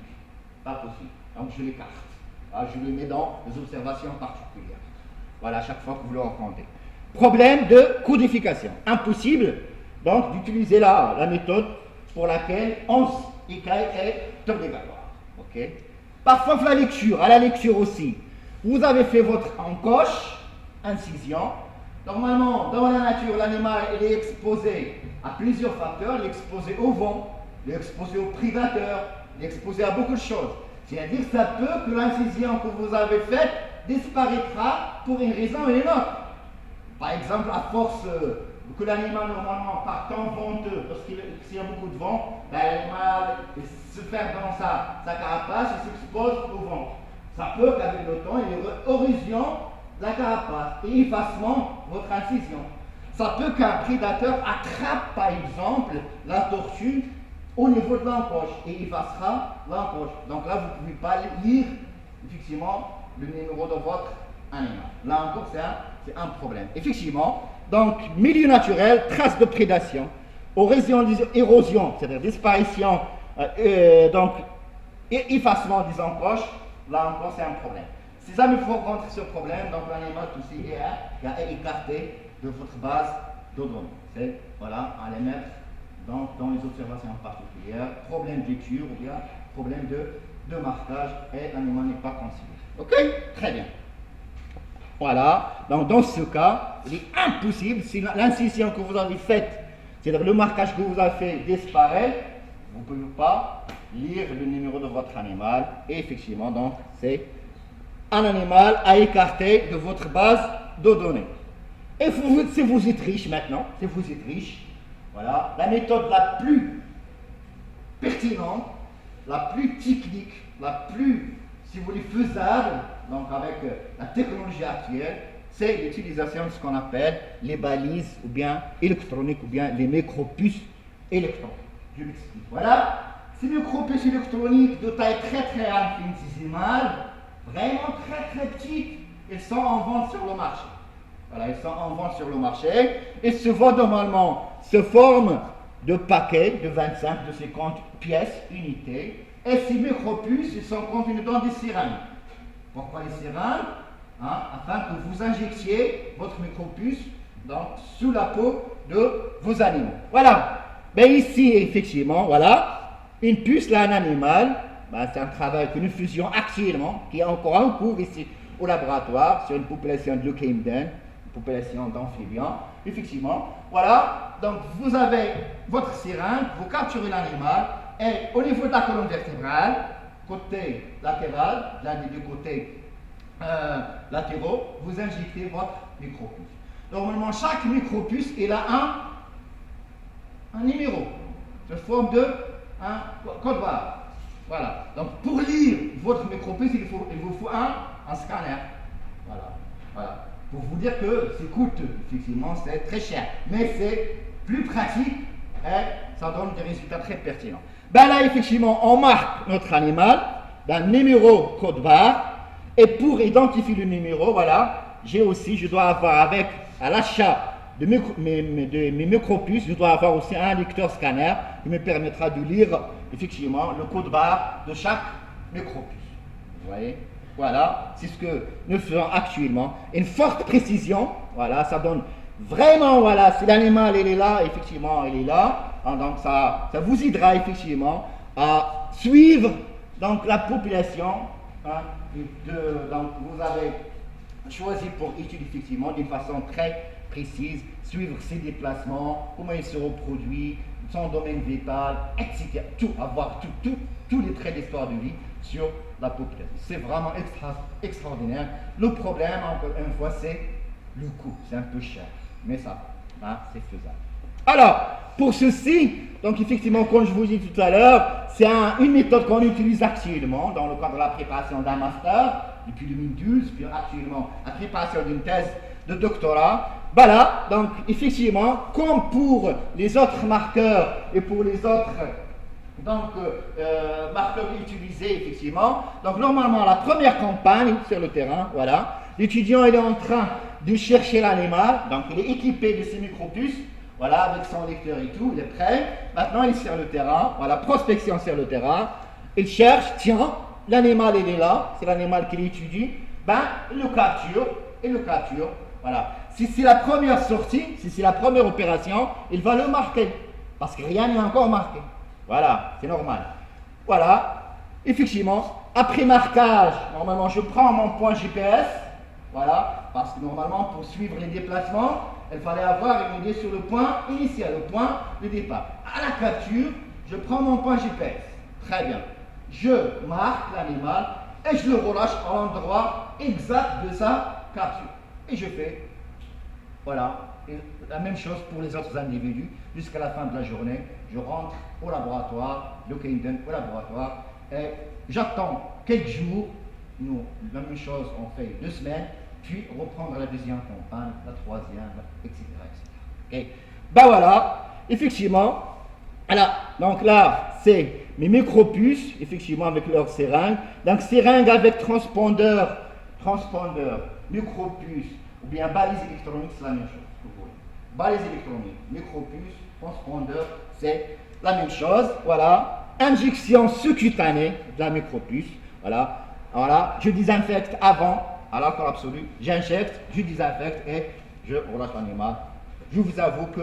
Pas possible. Donc je l'écarte. Je le mets dans les observations particulières. Voilà, à chaque fois que vous le rencontrez. Problème de codification. Impossible, donc, d'utiliser la méthode pour laquelle 11 écailles est obligatoire. Ok? Parfois, à la lecture aussi, vous avez fait votre encoche, incision. Normalement, dans la nature, l'animal est exposé à plusieurs facteurs. Il est exposé au vent, il est exposé aux prédateurs, il est exposé à beaucoup de choses. C'est-à-dire que ça peut que l'incision que vous avez faite disparaîtra pour une raison ou une autre. Par exemple, à force que l'animal, normalement, par temps venteux, s'il y a beaucoup de vent, l'animal se perd dans sa carapace et s'expose au vent. Ça peut qu'avec le temps, il y ait érosion de la carapace et effacement de votre incision. Ça peut qu'un prédateur attrape, par exemple, la tortue au niveau de l'encoche et effacera l'encoche. Donc là, vous ne pouvez pas lire, effectivement, le numéro de votre animal. Là encore, c'est un problème. Effectivement, donc, milieu naturel, traces de prédation, érosion, c'est-à-dire disparition, donc, et effacement des encoches, là encore, c'est un problème. Si jamais il faut rencontrer ce problème, donc l'animal aussi est écarté de votre base de données. C'est, voilà, à les mettre dans les observations particulières, problème de lecture ou bien problème de marquage, et l'animal n'est pas considéré. Ok? Très bien. Voilà, donc dans ce cas, il est impossible, si l'incision que vous avez faite, c'est-à-dire le marquage que vous avez fait disparaît, vous ne pouvez pas lire le numéro de votre animal. Et effectivement, donc, c'est un animal à écarter de votre base de données. Et si vous êtes riche maintenant, si vous êtes riche, voilà, la méthode la plus pertinente, la plus technique, la plus, si vous voulez, faisable, donc avec la technologie actuelle, c'est l'utilisation de ce qu'on appelle les balises ou bien électroniques ou bien les micropuces électroniques. Je m'explique. Voilà, ces micropuces électroniques de taille très très infinitésimale, vraiment très très petites, elles sont en vente sur le marché. Voilà, elles sont en vente sur le marché et se vendent normalement, se forment de paquets de 25, de 50 pièces, unités. Et ces micropuces, ils sont contenus dans des seringues. Pourquoi les seringues? Afin que vous injectiez votre micropuce sous la peau de vos animaux. Voilà. Mais ici, effectivement, voilà, une puce, là, un animal, c'est un travail que nous faisions actuellement, qui est encore en cours ici au laboratoire, sur une population de Camden, une population d'amphibiens. Effectivement, voilà, donc vous avez votre seringue, vous capturez l'animal, et au niveau de la colonne vertébrale, côté latéral, l'un des deux côtés latéraux, vous injectez votre micropuce. Normalement, chaque micropuce, il a un numéro, sous forme de un code barre. Voilà. Donc, pour lire votre micropuce, il vous faut un scanner. Voilà. Voilà. Pour vous dire que c'est coûteux, effectivement, c'est très cher. Mais c'est plus pratique et ça donne des résultats très pertinents. Ben là, effectivement, on marque notre animal d'un numéro code barre. Et pour identifier le numéro, voilà, je dois avoir avec, à l'achat de mes micropuces, je dois avoir aussi un lecteur scanner qui me permettra de lire effectivement le code barre de chaque micropuce. Vous voyez? Voilà, c'est ce que nous faisons actuellement. Une forte précision, voilà, ça donne vraiment, voilà, si l'animal il est là, effectivement, il est là. Donc ça vous aidera effectivement à suivre donc, la population. Donc vous avez choisi pour étudier effectivement d'une façon très précise, suivre ses déplacements, comment il se reproduit, son domaine vital, etc. Tout, avoir tous les traits d'histoire de vie sur la population. C'est vraiment extraordinaire. Le problème, encore une fois, c'est le coût. C'est un peu cher, mais ça, c'est faisable. Alors, pour ceci, donc effectivement, comme je vous dis tout à l'heure, c'est une méthode qu'on utilise actuellement dans le cadre de la préparation d'un master, depuis 2012, puis actuellement la préparation d'une thèse de doctorat. Voilà, donc effectivement, comme pour les autres marqueurs et pour les autres marqueurs utilisés, effectivement, donc normalement la première campagne sur le terrain, voilà, l'étudiant il est en train de chercher l'animal, donc il est équipé de ses micropuces. Voilà, avec son lecteur et tout, il est prêt. Maintenant, il est sur le terrain. Voilà, prospection sur le terrain. Il cherche, tiens, l'animal, il est là. C'est l'animal qu'il étudie. Il le capture. Voilà. Si c'est la première sortie, si c'est la première opération, il va le marquer. Parce que rien n'est encore marqué. Voilà, c'est normal. Voilà. Effectivement, après marquage, normalement, je prends mon point GPS. Voilà, parce que normalement, pour suivre les déplacements, il fallait avoir une idée sur le point initial, le point de départ. À la capture, je prends mon point GPS. Très bien. Je marque l'animal et je le relâche à l'endroit exact de sa capture. Et je fais, voilà, et la même chose pour les autres individus. Jusqu'à la fin de la journée, je rentre au laboratoire, au laboratoire, et j'attends quelques jours. Nous, la même chose, on fait 2 semaines. Puis reprendre la deuxième campagne, la troisième, etc. Okay. Voilà, effectivement, donc là, c'est mes micropuces, effectivement, avec leur seringue. Donc, seringue avec transpondeur, micropuce, ou bien balise électronique, c'est la même chose. Balise électronique, micropuce, transpondeur, c'est la même chose. Voilà, injection sous-cutanée de la micropuce. Voilà, je désinfecte avant. À l'accord absolu, j'injecte, je désinfecte et je relâche l'animal. Je vous avoue que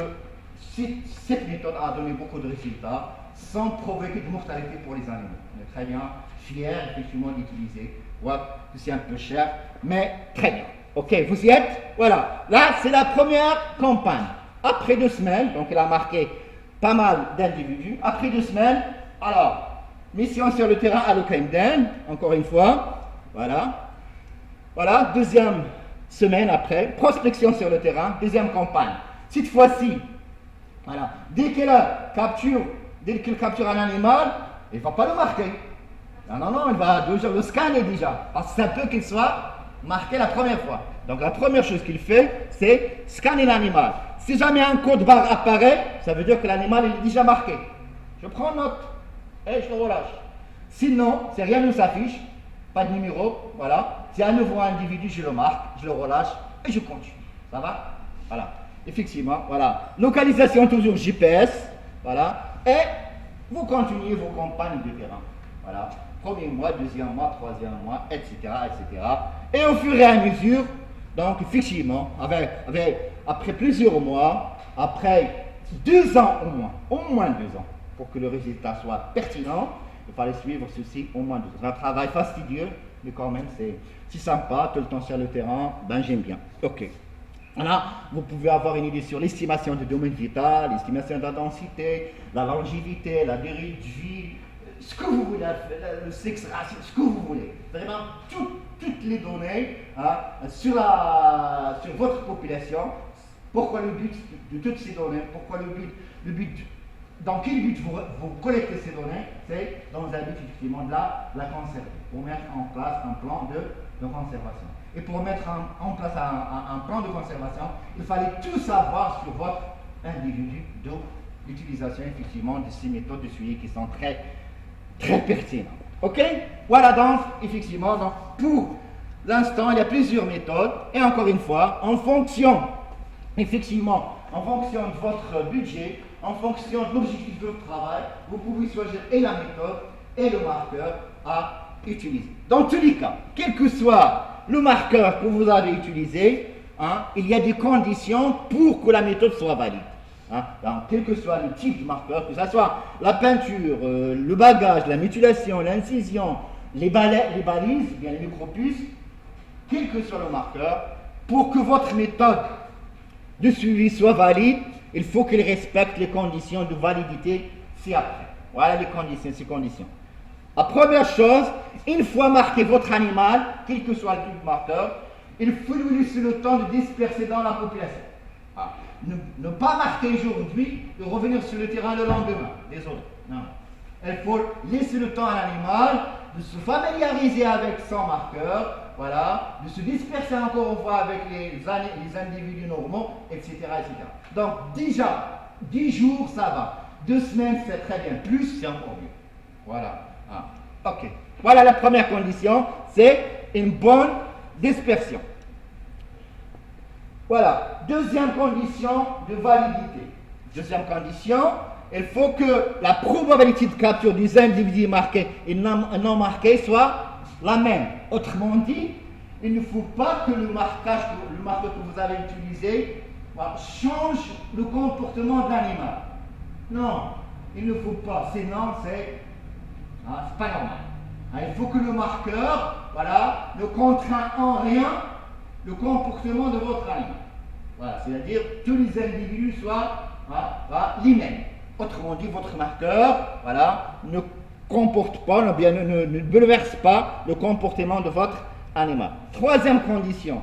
cette méthode a donné beaucoup de résultats sans provoquer de mortalité pour les animaux. On est très bien fiers effectivement d'utiliser. Ouais, c'est un peu cher, mais très bien. Ok, vous y êtes? Voilà. Là, c'est la première campagne. Après 2 semaines, donc il a marqué pas mal d'individus. Après 2 semaines, alors, mission sur le terrain à l'Ukraine, encore une fois. Voilà. Voilà, deuxième semaine après, prospection sur le terrain, deuxième campagne. Cette fois-ci, voilà, dès qu'il capture un animal, il ne va pas le marquer. Non, il va déjà le scanner déjà, parce que c'est un peu qu'il soit marqué la première fois. Donc la première chose qu'il fait, c'est scanner l'animal. Si jamais un code barre apparaît, ça veut dire que l'animal est déjà marqué. Je prends note et je le relâche. Sinon, si rien ne s'affiche, pas de numéro, voilà. Si à nouveau un individu, je le marque, je le relâche et je continue. Ça va? Voilà. Effectivement, voilà. Localisation toujours GPS, voilà. Et vous continuez vos campagnes de terrain. Voilà. Premier mois, deuxième mois, troisième mois, etc., etc. Et au fur et à mesure, donc effectivement, après plusieurs mois, après 2 ans au moins 2 ans, pour que le résultat soit pertinent, il fallait suivre ceci au moins 2 ans. C'est un travail fastidieux, mais quand même c'est sympa, tout le temps sur le terrain, ben j'aime bien. Ok. Voilà, vous pouvez avoir une idée sur l'estimation du domaine vital, l'estimation de la densité, la longévité, la durée de vie, ce que vous voulez, le sexe ratio, ce que vous voulez. Vraiment, toutes les données hein, sur votre population. Pourquoi le but de toutes ces données? Pourquoi dans quel but vous collectez ces données? C'est dans un but effectivement de la conserver, pour mettre en place un plan de conservation. Et pour mettre en place un plan de conservation, il fallait tout savoir sur votre individu, d'où l'utilisation effectivement de ces méthodes de suivi qui sont très, très pertinentes. Ok? Voilà donc, effectivement, pour l'instant, il y a plusieurs méthodes. Et encore une fois, en fonction de votre budget, en fonction de l'objectif de votre travail, vous pouvez choisir et la méthode et le marqueur à utiliser. Dans tous les cas, quel que soit le marqueur que vous avez utilisé, hein, il y a des conditions pour que la méthode soit valide. Hein. Donc, quel que soit le type de marqueur, que ce soit la peinture, le bagage, la mutilation, l'incision, les balises, bien les micropuces, quel que soit le marqueur, pour que votre méthode de suivi soit valide, il faut qu'il respecte les conditions de validité ci-après. Voilà les conditions, ces conditions. La première chose, une fois marqué votre animal, quel que soit le type de marqueur, il faut lui laisser le temps de disperser dans la population. Ah. Ne pas marquer aujourd'hui et revenir sur le terrain le lendemain. Désolé. Non. Il faut laisser le temps à l'animal de se familiariser avec son marqueur, voilà, de se disperser encore une fois avec les individus normaux, etc., etc. Donc déjà, 10 jours, ça va. 2 semaines, c'est très bien. Plus, c'est encore mieux. Voilà. Ah, ok. Voilà la première condition, c'est une bonne dispersion. Voilà. Deuxième condition de validité. Deuxième condition, il faut que la probabilité de capture des individus marqués et non marqués soit la même. Autrement dit, il ne faut pas que le marqueur que vous avez utilisé change le comportement de l'animal. Non, il ne faut pas. Sinon, c'est pas normal. Il faut que le marqueur, voilà, ne contraint en rien le comportement de votre animal. Voilà, c'est-à-dire que tous les individus soient les mêmes. Autrement dit, votre marqueur, voilà, ne comporte pas, ne bouleverse pas le comportement de votre animal. Troisième condition,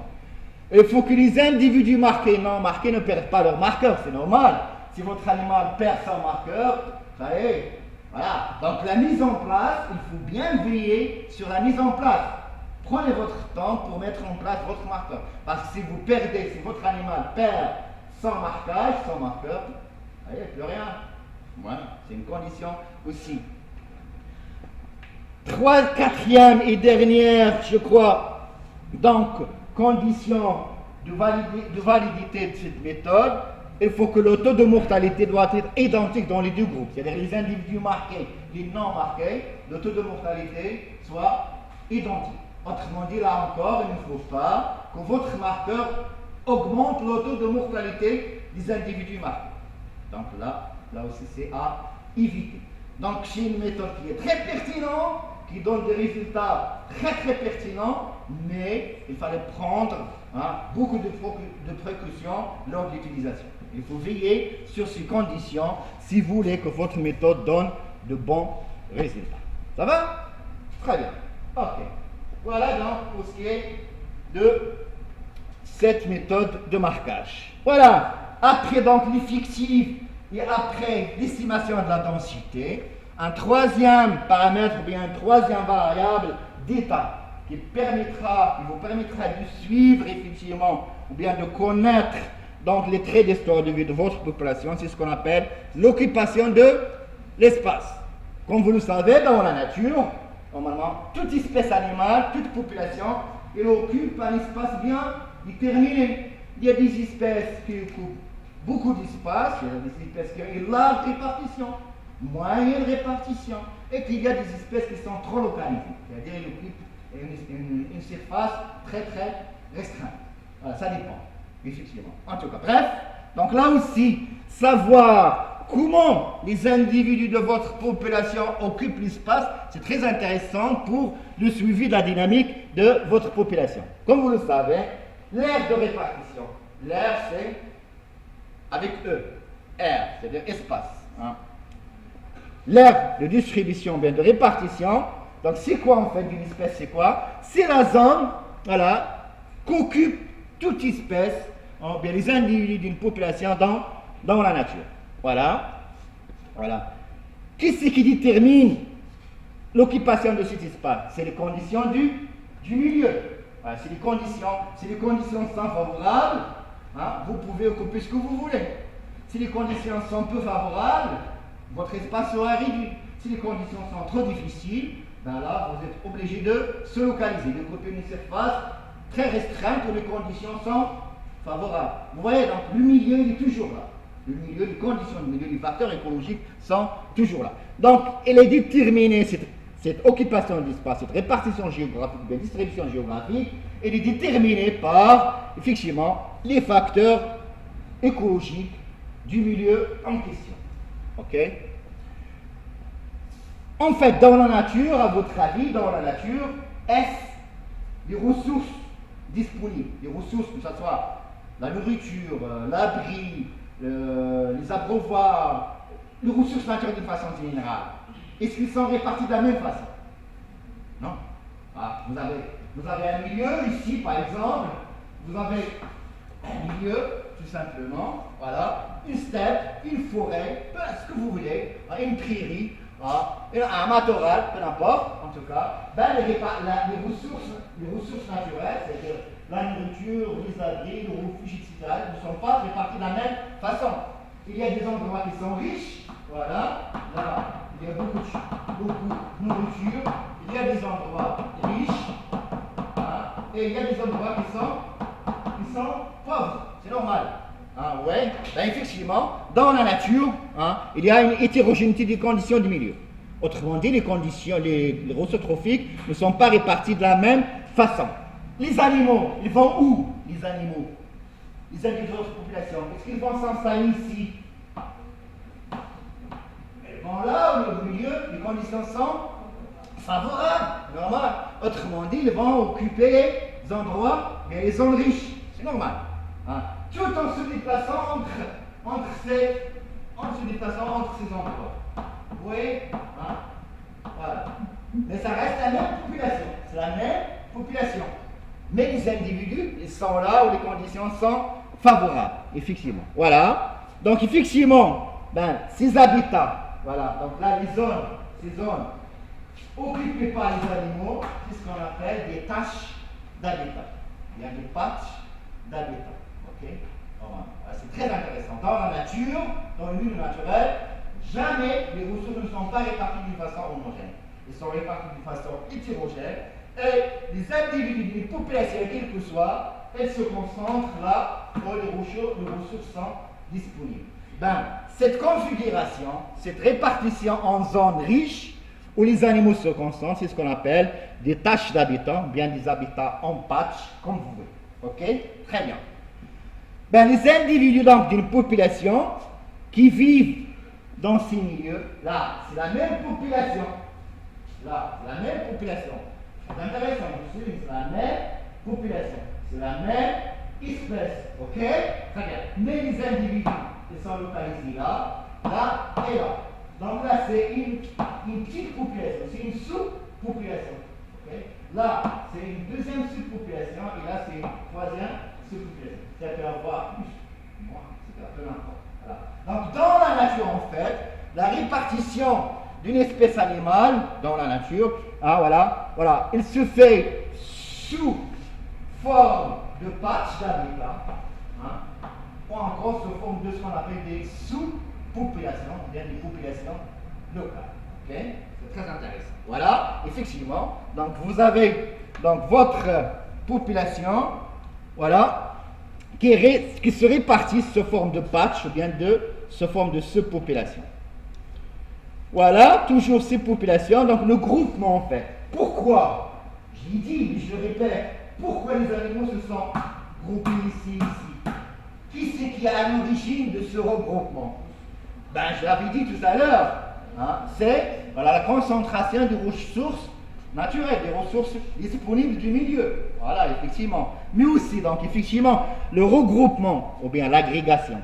il faut que les individus marqués et non marqués ne perdent pas leur marqueur, c'est normal. Si votre animal perd son marqueur, ça y est, voilà. Donc la mise en place, il faut bien veiller sur la mise en place. Prenez votre temps pour mettre en place votre marqueur. Parce que si votre animal perd son marqueur, il n'y a plus rien. Voilà, c'est une condition aussi. Quatrième et dernière, je crois, donc, condition de validité de cette méthode, il faut que le taux de mortalité doit être identique dans les deux groupes. C'est-à-dire les individus marqués, les non marqués, le taux de mortalité soit identique. Autrement dit, là encore, il ne faut pas que votre marqueur augmente le taux de mortalité des individus marqués. Donc là aussi, c'est à éviter. Donc, c'est une méthode qui est très pertinente, qui donne des résultats très très pertinents, mais il fallait prendre beaucoup de précautions lors de l'utilisation. Il faut veiller sur ces conditions si vous voulez que votre méthode donne de bons résultats. Ça va? Très bien. Ok. Voilà donc pour ce qui est de cette méthode de marquage. Voilà. Après donc les fictifs et après l'estimation de la densité, un troisième paramètre ou bien une troisième variable d'état qui vous permettra de suivre effectivement ou bien de connaître donc les traits d'histoire de vie de votre population, c'est ce qu'on appelle l'occupation de l'espace. Comme vous le savez, dans la nature, normalement, toute espèce animale, toute population, elle occupe un espace bien déterminé. Il y a des espèces qui occupent beaucoup d'espace, il y a des espèces qui ont une large répartition, moyenne répartition, et qu'il y a des espèces qui sont trop localisées, c'est-à-dire qu'elles occupent une surface très très restreinte. Voilà, ça dépend, effectivement. En tout cas, bref, donc là aussi, savoir comment les individus de votre population occupent l'espace, c'est très intéressant pour le suivi de la dynamique de votre population. Comme vous le savez, l'aire de répartition, l'aire c'est avec E, aire, c'est-à-dire espace. L'aire de distribution, bien de répartition, donc c'est quoi en fait d'une espèce, c'est quoi? C'est la zone, voilà, qu'occupe toute espèce, bien les individus d'une population dans la nature. Voilà. Qu'est-ce qui détermine l'occupation de cet espace? C'est les conditions du milieu. Voilà, si les conditions sont favorables, vous pouvez occuper ce que vous voulez. Si les conditions sont peu favorables, votre espace sera réduit. Si les conditions sont trop difficiles, ben là, vous êtes obligé de se localiser, d'occuper une surface très restreinte où les conditions sont favorables. Vous voyez, donc le milieu, il est toujours là. Le milieu, les conditions du milieu, les facteurs écologiques sont toujours là. Donc, elle est déterminée, cette occupation d'espace, cette répartition géographique, la distribution géographique, elle est déterminée par, effectivement, les facteurs écologiques du milieu en question. Ok? En fait, dans la nature, à votre avis, dans la nature, est-ce les ressources disponibles, les ressources, que ce soit la nourriture, l'abri, les abreuvoirs, les ressources naturelles d'une façon générale, est-ce qu'ils sont répartis de la même façon? Non. Vous avez un milieu ici, par exemple, vous avez un milieu, tout simplement, voilà, une steppe, une forêt, ce que vous voulez, une prairie, un matorral, peu importe, en tout cas, les ressources naturelles, c'est-à-dire la nourriture, les abris, le refuge, etc., ne sont pas répartis de la même façon. Il y a des endroits qui sont riches, voilà, là, il y a beaucoup de nourriture, il y a des endroits riches, et il y a des endroits qui sont pauvres, c'est normal. Ouais, ben effectivement, dans la nature, il y a une hétérogénéité des conditions du milieu. Autrement dit, les ressources trophiques ne sont pas réparties de la même façon. Les animaux, ils vont où? Les animaux de notre population, est-ce qu'ils vont s'installer ici? Ils vont là, au milieu, les conditions sont favorables, normal. Autrement dit, ils vont occuper les endroits et les zones riches, c'est normal. Tout en se déplaçant entre ces endroits. Vous voyez? Voilà. Mais ça reste la même population. C'est la même population. Mais les individus, ils sont là où les conditions sont favorables, effectivement. Voilà. Donc, effectivement, ces habitats, voilà. Donc là, ces zones occupées par les animaux, c'est ce qu'on appelle des tâches d'habitat. Il y a des patchs d'habitat. Ok? C'est très intéressant. Dans la nature, dans le milieu naturel, jamais les ressources ne sont pas réparties d'une façon homogène. Elles sont réparties d'une façon hétérogène. Et les individus, les populations, quelles que soient, elles se concentrent là où les ressources sont disponibles. Cette configuration, cette répartition en zones riches où les animaux se concentrent, c'est ce qu'on appelle des tâches d'habitants, bien des habitats en patch, comme vous voulez. Ok? Très bien. Les individus donc d'une population qui vivent dans ces milieux, là, c'est la même population. Là, c'est la même population. C'est intéressant, c'est la même population, c'est la même espèce, ok? Très bien. Mais les individus qui sont localisés là, là et là. Donc là, c'est une petite population, c'est une sous-population. Okay? Là, c'est une deuxième sous-population et là, c'est une troisième sous-population. Ça peut avoir plus, moins, c'est peu n'importe. Voilà. Donc dans la nature, en fait, la répartition d'une espèce animale dans la nature, hein, voilà, il se fait sous forme de patch d'habitat, hein, ou encore sous forme de ce qu'on appelle des sous-populations, bien des populations locales. Okay? C'est très intéressant. Voilà, effectivement. Donc vous avez donc votre population, voilà, qui se répartit sous forme de patch ou bien sous forme de sous-population. Voilà, toujours ces populations, donc le groupement en fait. Pourquoi? J'ai dit, mais je le répète, pourquoi les animaux se sont groupés ici, ici? Qui c'est qui est à l'origine de ce regroupement? Ben, je l'avais dit tout à l'heure, hein, c'est voilà, la concentration des ressources naturelles, des ressources disponibles du milieu. Voilà, effectivement. Mais aussi, donc, effectivement, le regroupement, ou bien l'agrégation.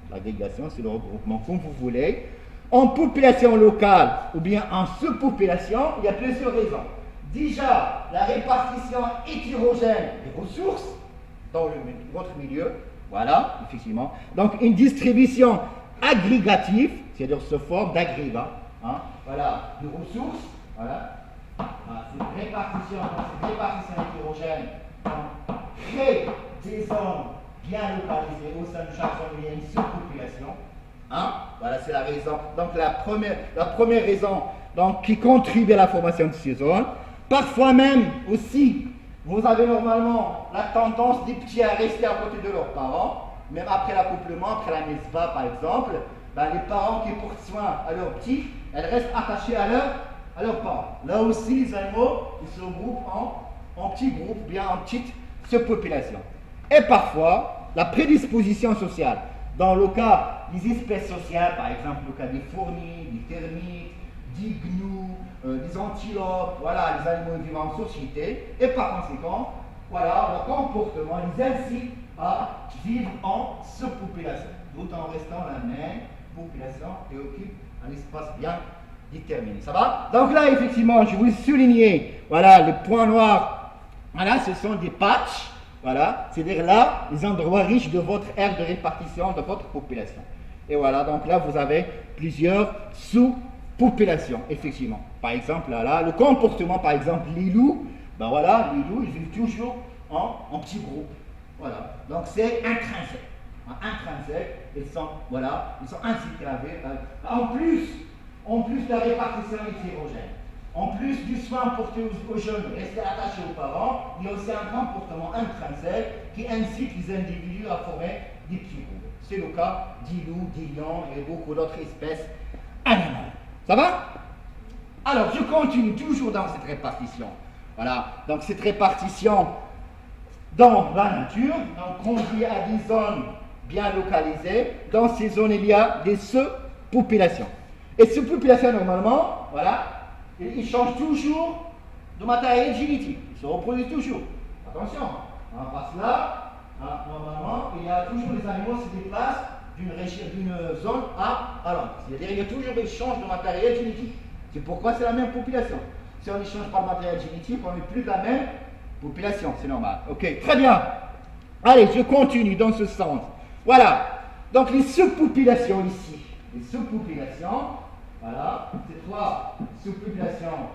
L'agrégation, c'est le regroupement, comme vous voulez. En population locale ou bien en sous-population, il y a plusieurs raisons. Déjà, la répartition hétérogène des ressources dans votre milieu, voilà, effectivement. Donc, une distribution agrégative, c'est-à-dire sous forme d'agrégat, hein, voilà, de ressources, voilà. Cette répartition hétérogène crée des zones bien localisées au sein de chaque zone, il y a une sous-population. Hein? Voilà, c'est la raison. Donc la première raison donc, qui contribue à la formation de ces zones. Parfois même aussi, vous avez normalement la tendance des petits à rester à côté de leurs parents, même après l'accouplement, après la nesba par exemple, ben, les parents qui portent soin à leurs petits, elles restent attachées à leurs parents. Là aussi, les animaux, ils se regroupent en petits groupes, bien en petites subpopulations. Et parfois, la prédisposition sociale. Dans le cas des espèces sociales, par exemple le cas des fourmis, des termites, des gnous, des antilopes, voilà, les animaux vivant en société, et par conséquent, voilà, leur comportement les incite à vivre en subpopulation, tout en restant la même population et occupe un espace bien déterminé. Ça va? Donc là, effectivement, je voulais souligner, voilà, les points noirs, voilà, ce sont des patchs. Voilà, c'est-à-dire là, les endroits riches de votre aire de répartition de votre population. Et voilà, donc là, vous avez plusieurs sous-populations, effectivement. Par exemple, là, le comportement, par exemple, les loups, ben voilà, les loups, ils vivent toujours en petits groupes. Voilà, donc c'est intrinsèque. Intrinsèque, ils sont incités à vivre. En plus de la répartition hétérogène. En plus du soin porté aux jeunes, rester attachés aux parents, il y a aussi un comportement intrinsèque qui incite les individus à former des petits groupes. C'est le cas des loups, des lions et beaucoup d'autres espèces animales. Ça va? Alors, je continue toujours dans cette répartition. Voilà, donc cette répartition dans la nature, donc conduit à des zones bien localisées. Dans ces zones, il y a des sous-populations. Et ces populations, normalement, voilà, ils changent toujours de matériel génétique. Ils se reproduisent toujours. Attention, parce que là, normalement, il y a toujours les animaux qui se déplacent d'une zone à l'autre. C'est-à-dire qu'il y a toujours des échanges de matériel génétique. C'est pourquoi c'est la même population. Si on n'échange pas de matériel génétique, on n'est plus de la même population. C'est normal. Ok, très bien. Allez, je continue dans ce sens. Voilà. Donc les sous-populations ici. Les sous-populations. Voilà, ces trois sous-populations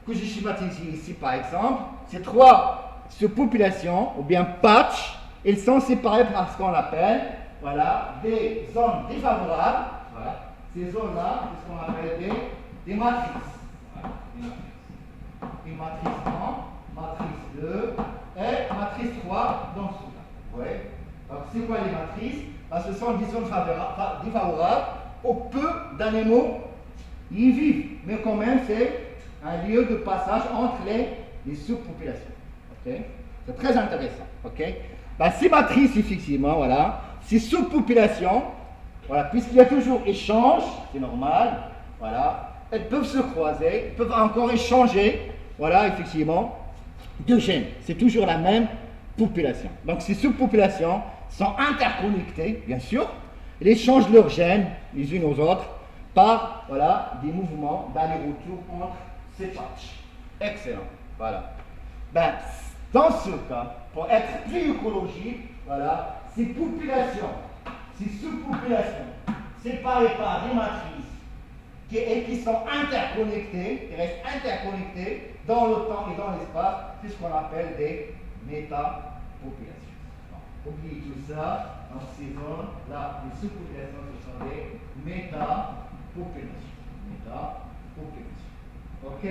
que j'ai schématisées ici par exemple, ces trois sous-populations, ou bien patchs, elles sont séparées par ce qu'on appelle, voilà, des zones défavorables, voilà, ces zones-là, c'est ce qu'on appelle des matrices. Voilà, une matrice 1, matrice 2 et matrice 3 dans ce cas. Ouais. Donc c'est quoi les matrices? Ce sont des zones défavorables où peu d'animaux y vivent, mais quand même c'est un lieu de passage entre les sous-populations. Okay? C'est très intéressant. Okay? Ces matrices, effectivement, voilà, ces sous-populations, voilà, puisqu'il y a toujours échange, c'est normal, voilà, elles peuvent se croiser, elles peuvent encore échanger, voilà, effectivement, de gènes. C'est toujours la même population. Donc ces sous-populations sont interconnectées, bien sûr. Elles échangent leurs gènes les unes aux autres par voilà, des mouvements d'aller-retour entre ces patchs. Excellent. Voilà. Ben, dans ce cas, pour être plus écologique, voilà, ces populations, ces sous-populations séparées par des matrices qui sont interconnectées, qui restent interconnectées dans le temps et dans l'espace, c'est ce qu'on appelle des métapopulations. Oubliez tout ça, dans ces zones-là, les sous-populations, ce sont des métapopulations. Métapopulations. Ok?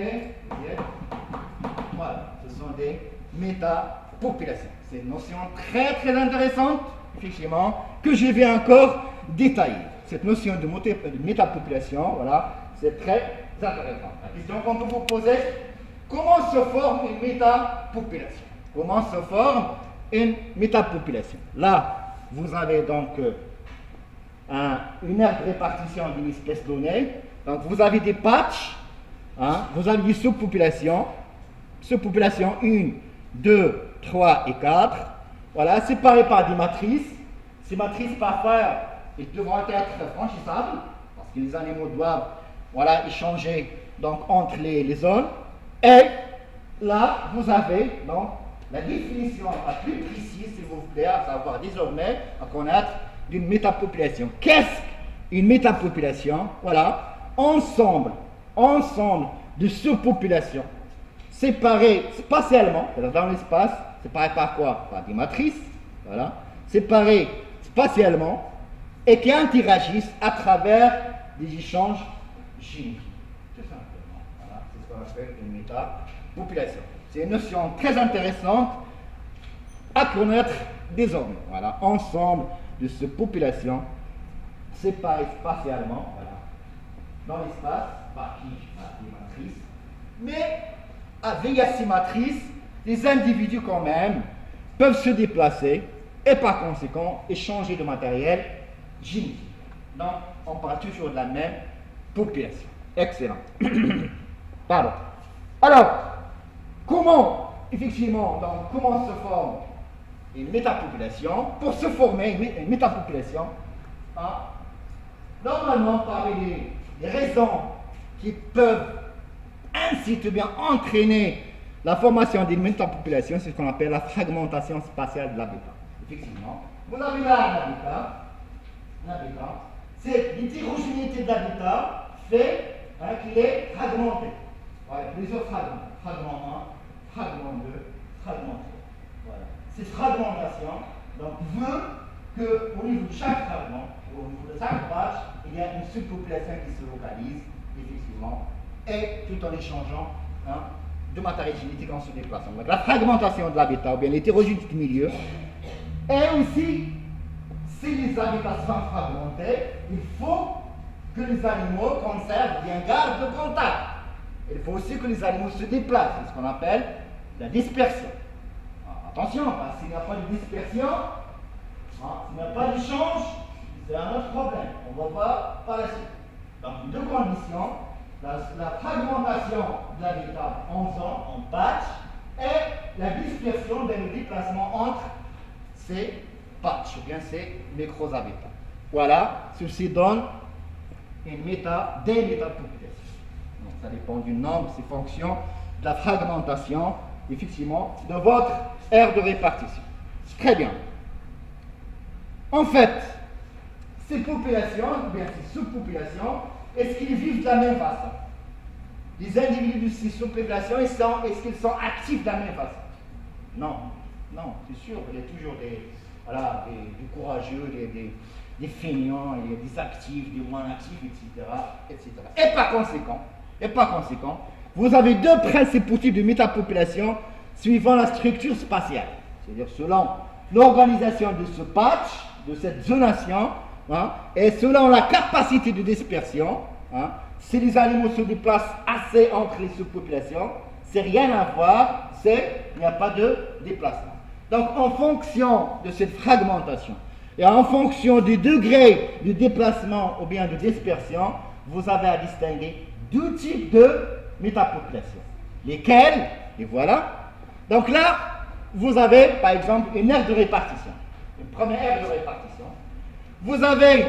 Voilà, ce sont des métapopulations. C'est une notion très très intéressante, effectivement, que je vais encore détailler. Cette notion de métapopulation, voilà, c'est très intéressant. La question qu'on peut vous poser, comment se forme une métapopulation? Comment se forme une métapopulation? Là, vous avez donc une aire de répartition d'une espèce donnée. Donc, vous avez des patchs, hein, vous avez des sous-populations, sous-populations 1, 2, 3 et 4, voilà, séparées par des matrices. Ces matrices, parfois, elles devront être franchissables, parce que les animaux doivent voilà, échanger donc, entre les zones. Et là, vous avez donc la définition la plus précise, s'il vous plaît, à savoir désormais, à connaître d'une métapopulation. Qu'est-ce qu'une métapopulation? Voilà, ensemble de sous-populations séparées spatialement, dans l'espace, séparées par quoi? Par des matrices, voilà, séparées spatialement et qui interagissent à travers des échanges chimiques. Tout simplement. Voilà, c'est ce qu'on appelle une métapopulation. C'est une notion très intéressante à connaître désormais. Voilà, ensemble de ces populations séparées spatialement, voilà, dans l'espace, par qui? Par des matrices, mais via ces matrices, les individus quand même peuvent se déplacer et par conséquent échanger de matériel génétique. Donc, on parle toujours de la même population. Excellent. Pardon. Alors, comment, effectivement, donc, comment se forme une métapopulation? Pour se former une métapopulation, hein, normalement, parmi les raisons qui peuvent ainsi de bien entraîner la formation d'une métapopulation, c'est ce qu'on appelle la fragmentation spatiale de l'habitat. Effectivement, vous avez là l'habitat. C'est l'hétérogénéité de l'habitat fait qu'il est fragmenté. Voilà, plusieurs fragments. Fragment 1, fragment 2, fragment 3. Voilà. Cette fragmentation donc, veut qu'au niveau de chaque fragment, au niveau de chaque patch, il y a une subpopulation qui se localise, effectivement, et tout en échangeant de matériel génétique en se déplaçant. Donc la fragmentation de l'habitat, ou bien l'hétérogénéité du milieu, et aussi, si les habitats sont fragmentés, il faut que les animaux conservent, bien gardent le contact. Il faut aussi que les animaux se déplacent, c'est ce qu'on appelle la dispersion. Attention, parce qu'il n'y a pas de dispersion, s'il n'y a pas d'échange, c'est un autre problème. On va voir par la suite. Donc, deux conditions, la fragmentation de l'habitat en zone, en patch, et la dispersion des déplacements entre ces patchs, ou bien ces micro-habitats. Voilà, ceci donne des métapopulations. Donc, ça dépend du nombre, c'est fonction de la fragmentation, effectivement, de votre aire de répartition. Très bien. En fait, ces populations, ou bien ces sous-populations, est-ce qu'ils vivent de la même façon? Les individus de ces sous-populations, est-ce qu'ils sont actifs de la même façon? Non, non, c'est sûr, il y a toujours des courageux, des feignants, il y a des actifs, des moins actifs, etc., etc. Et par conséquent, vous avez deux principaux types de métapopulation suivant la structure spatiale. C'est-à-dire selon l'organisation de ce patch, de cette zonation, et selon la capacité de dispersion, si les animaux se déplacent assez entre les sous-populations, c'est rien à voir, il n'y a pas de déplacement. Donc en fonction de cette fragmentation, et en fonction du degré de déplacement ou bien de dispersion, vous avez à distinguer deux types de métapopulations. Lesquelles? Et voilà. Donc là, vous avez par exemple une aire de répartition. Une première aire de répartition. Vous avez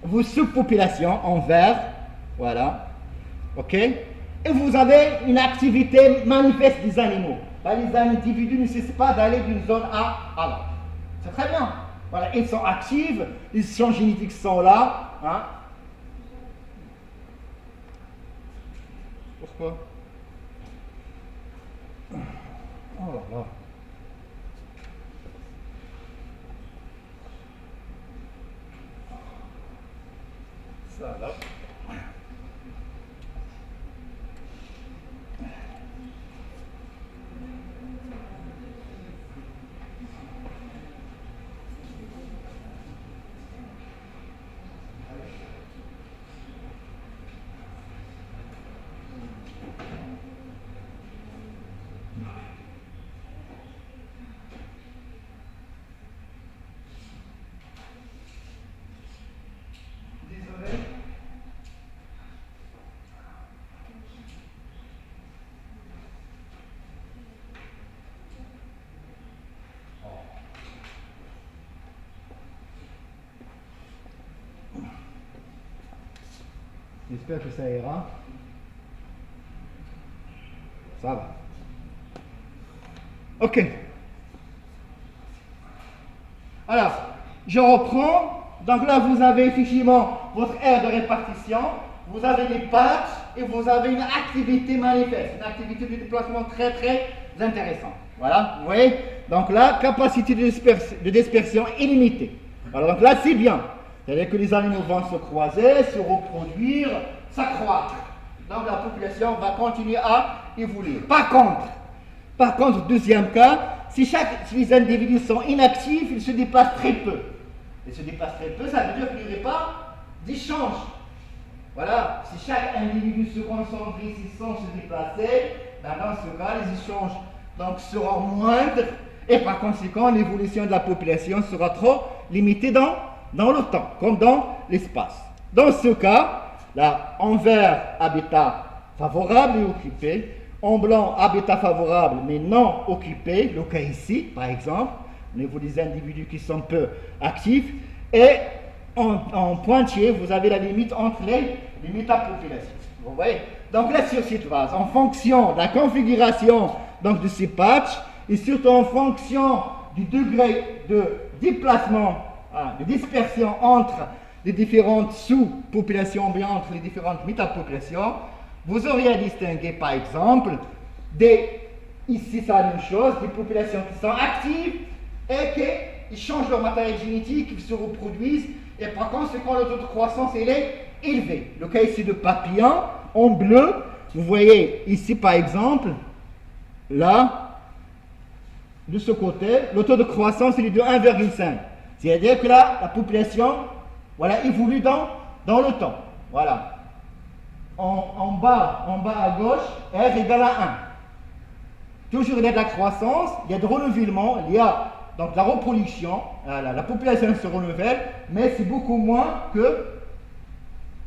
vos sous-populations en vert, voilà, ok, et vous avez une activité manifeste des animaux. Les individus ne cessent pas d'aller d'une zone A à l'autre. C'est très bien. Voilà, ils sont actifs, les échanges génétiques sont là. Hein. Pourquoi? Oh là là. Ça là. Désolé. J'espère que ça ira. Ça va. Ok. Alors, je reprends. Donc là, vous avez effectivement votre aire de répartition. Vous avez des patchs et vous avez une activité manifeste. Une activité de déplacement très très intéressante. Voilà, vous voyez? Donc là, capacité de dispersion illimitée. Alors donc là, c'est bien. C'est-à-dire que les animaux vont se croiser, se reproduire, s'accroître. Donc la population va continuer à évoluer. Par contre, deuxième cas, si les individus sont inactifs, ils se déplacent très peu. Ils se déplacent très peu, ça veut dire qu'il n'y aurait pas d'échange. Voilà, si chaque individu se concentre ici sans se déplacer, ben dans ce cas, les échanges donc, seront moindres et par conséquent, l'évolution de la population sera trop limitée dans le temps, comme dans l'espace. Dans ce cas, là, en vert, habitat favorable et occupé, en blanc, habitat favorable mais non occupé, le cas ici, par exemple, au niveau des individus qui sont peu actifs, et en pointillé, vous avez la limite entre les métapopulations. Vous voyez? Donc là, sur cette base, en fonction de la configuration donc, de ces patchs, et surtout en fonction du degré de déplacement, de dispersion entre les différentes sous-populations, bien entre les différentes métapopulations, vous auriez à distinguer par exemple ici c'est la même chose, des populations qui sont actives et qui changent leur matériel génétique, qui se reproduisent et par conséquent le taux de croissance il est élevé. Le cas ici de papillon en bleu, vous voyez ici par exemple, là, de ce côté, le taux de croissance il est de 1,5. C'est-à-dire que là, la population voilà, évolue dans le temps. Voilà. En bas à gauche, R égale à 1. Toujours il y a de la croissance, il y a de renouvellement, il y a donc la reproduction, la population se renouvelle, mais c'est beaucoup moins que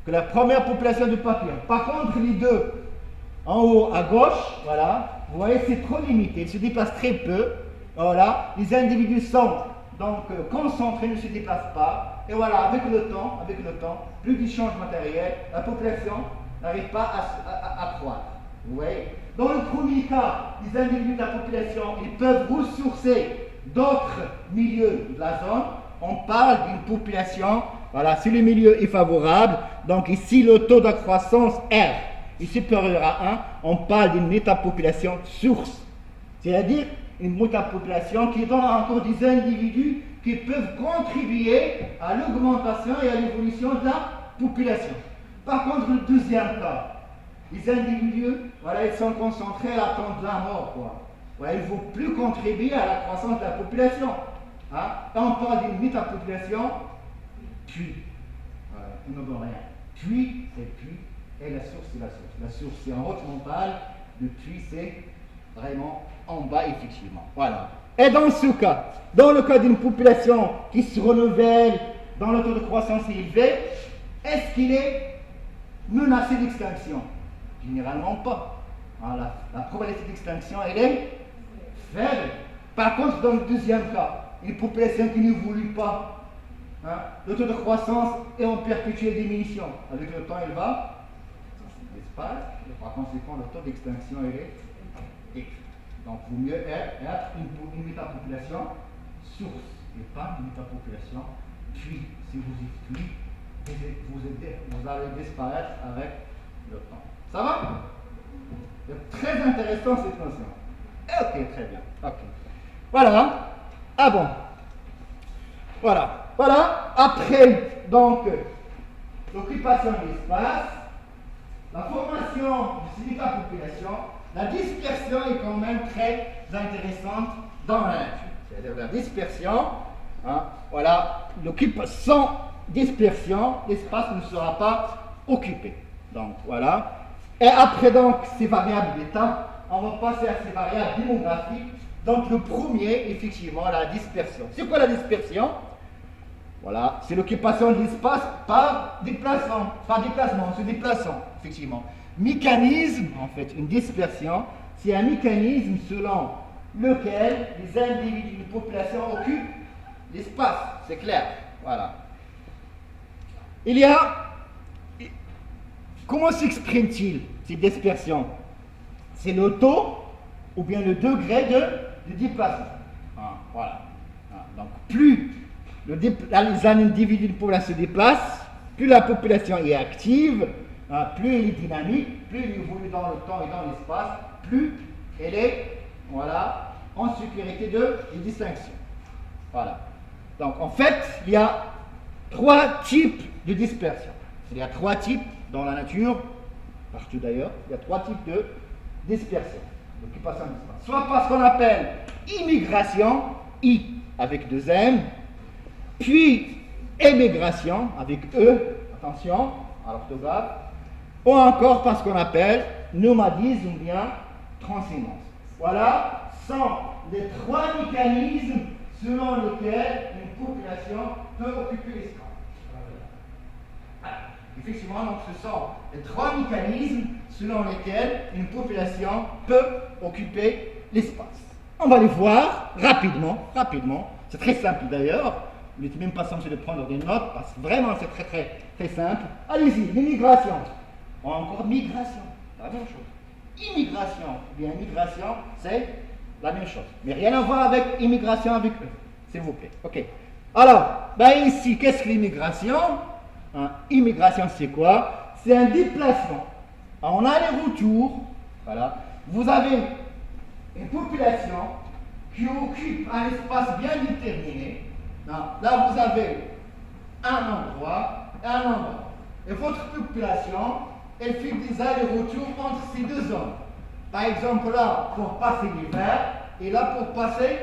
la première population de papillons. Par contre, les deux en haut à gauche, voilà, vous voyez, c'est trop limité, ils se déplacent très peu. Voilà, les individus sont donc concentrés, ne se déplacent pas. Et voilà, avec le temps, plus d'échanges matériels, la population n'arrive pas à croître. Vous voyez? Dans le premier cas, les individus de la population, ils peuvent ressourcer d'autres milieux de la zone. On parle d'une population, voilà, si le milieu est favorable, donc ici le taux de croissance R est supérieur à 1, on parle d'une métapopulation source. C'est-à-dire une métapopulation qui donne encore des individus qui peuvent contribuer à l'augmentation et à l'évolution de la population. Par contre, le deuxième cas, les individus, voilà, ils sont concentrés à attendre la mort, quoi. Voilà, ils ne vont plus contribuer à la croissance de la population. Hein? Quand on parle d'une métapopulation, puis, voilà, ils ne donnent rien. Puis, c'est puis, et la source, c'est la source. La source, c'est en haute montagne, le puits, c'est vraiment en bas, effectivement. Voilà. Et dans ce cas, dans le cas d'une population qui se renouvelle, dans le taux de croissance élevé, est-ce qu'il est menacé d'extinction? Généralement pas. Voilà. La probabilité d'extinction, elle est faible. Par contre, dans le deuxième cas, une population qui n'évolue pas, hein, le taux de croissance est en perpétuelle diminution. Avec le temps, elle va disparaître. Et par conséquent, le taux d'extinction est X. Donc, il vaut mieux être une métapopulation source et pas une métapopulation puits. Si vous êtes puits, vous allez disparaître avec le temps. Ça va? C'est très intéressant cette notion. Ok, très bien. Ok. Voilà. Ah bon. Voilà. Voilà. Après, donc, l'occupation de l'espace, la formation de ces métapopulations, la dispersion est quand même très intéressante dans la nature. C'est-à-dire la dispersion, hein, voilà, sans dispersion, l'espace ne sera pas occupé. Donc, voilà. Et après, donc, ces variables d'état, on va passer à ces variables démographiques. Donc, le premier, effectivement, la dispersion. C'est quoi la dispersion? Voilà, c'est l'occupation de l'espace par déplacement, en se déplaçant, effectivement. Mécanisme, en fait, une dispersion, c'est un mécanisme selon lequel les individus d'une population occupent l'espace, c'est clair. Voilà. Il y a. Comment s'exprime-t-il, cette dispersion? C'est le taux ou bien le degré de déplacement. Ah, voilà. Ah, donc, plus les individus d'une population se déplacent, plus la population est active, plus elle est dynamique, plus elle évolue dans le temps et dans l'espace, plus elle est, voilà, en sécurité de distinction. Voilà. Donc, en fait, il y a 3 types de dispersion. Il y a 3 types dans la nature, partout d'ailleurs, il y a 3 types de dispersion, d'occupation de l'espace. Soit par ce qu'on appelle immigration, I avec 2 M, puis émigration avec E, attention à l'orthographe, ou encore par ce qu'on appelle nomadisme ou bien transhumance. Voilà sont les 3 mécanismes selon lesquels une population peut occuper l'espace. Effectivement, donc ce sont les 3 mécanismes selon lesquels une population peut occuper l'espace. On va les voir rapidement. C'est très simple d'ailleurs. Vous n'êtes même pas censé de prendre des notes parce que vraiment c'est très simple. Allez-y, l'immigration. Ou encore migration, c'est la même chose. Immigration ou bien migration, c'est la même chose. Mais rien à voir avec immigration avec eux, s'il vous plaît. Ok. Alors, ben ici, qu'est-ce que l'immigration? Immigration, c'est quoi? C'est un déplacement. En aller-retour, voilà. Vous avez une population qui occupe un espace bien déterminé. Là, vous avez un endroit. Et votre population, elle fait des allers-retours entre ces 2 zones. Par exemple, là, pour passer l'hiver, et là, pour passer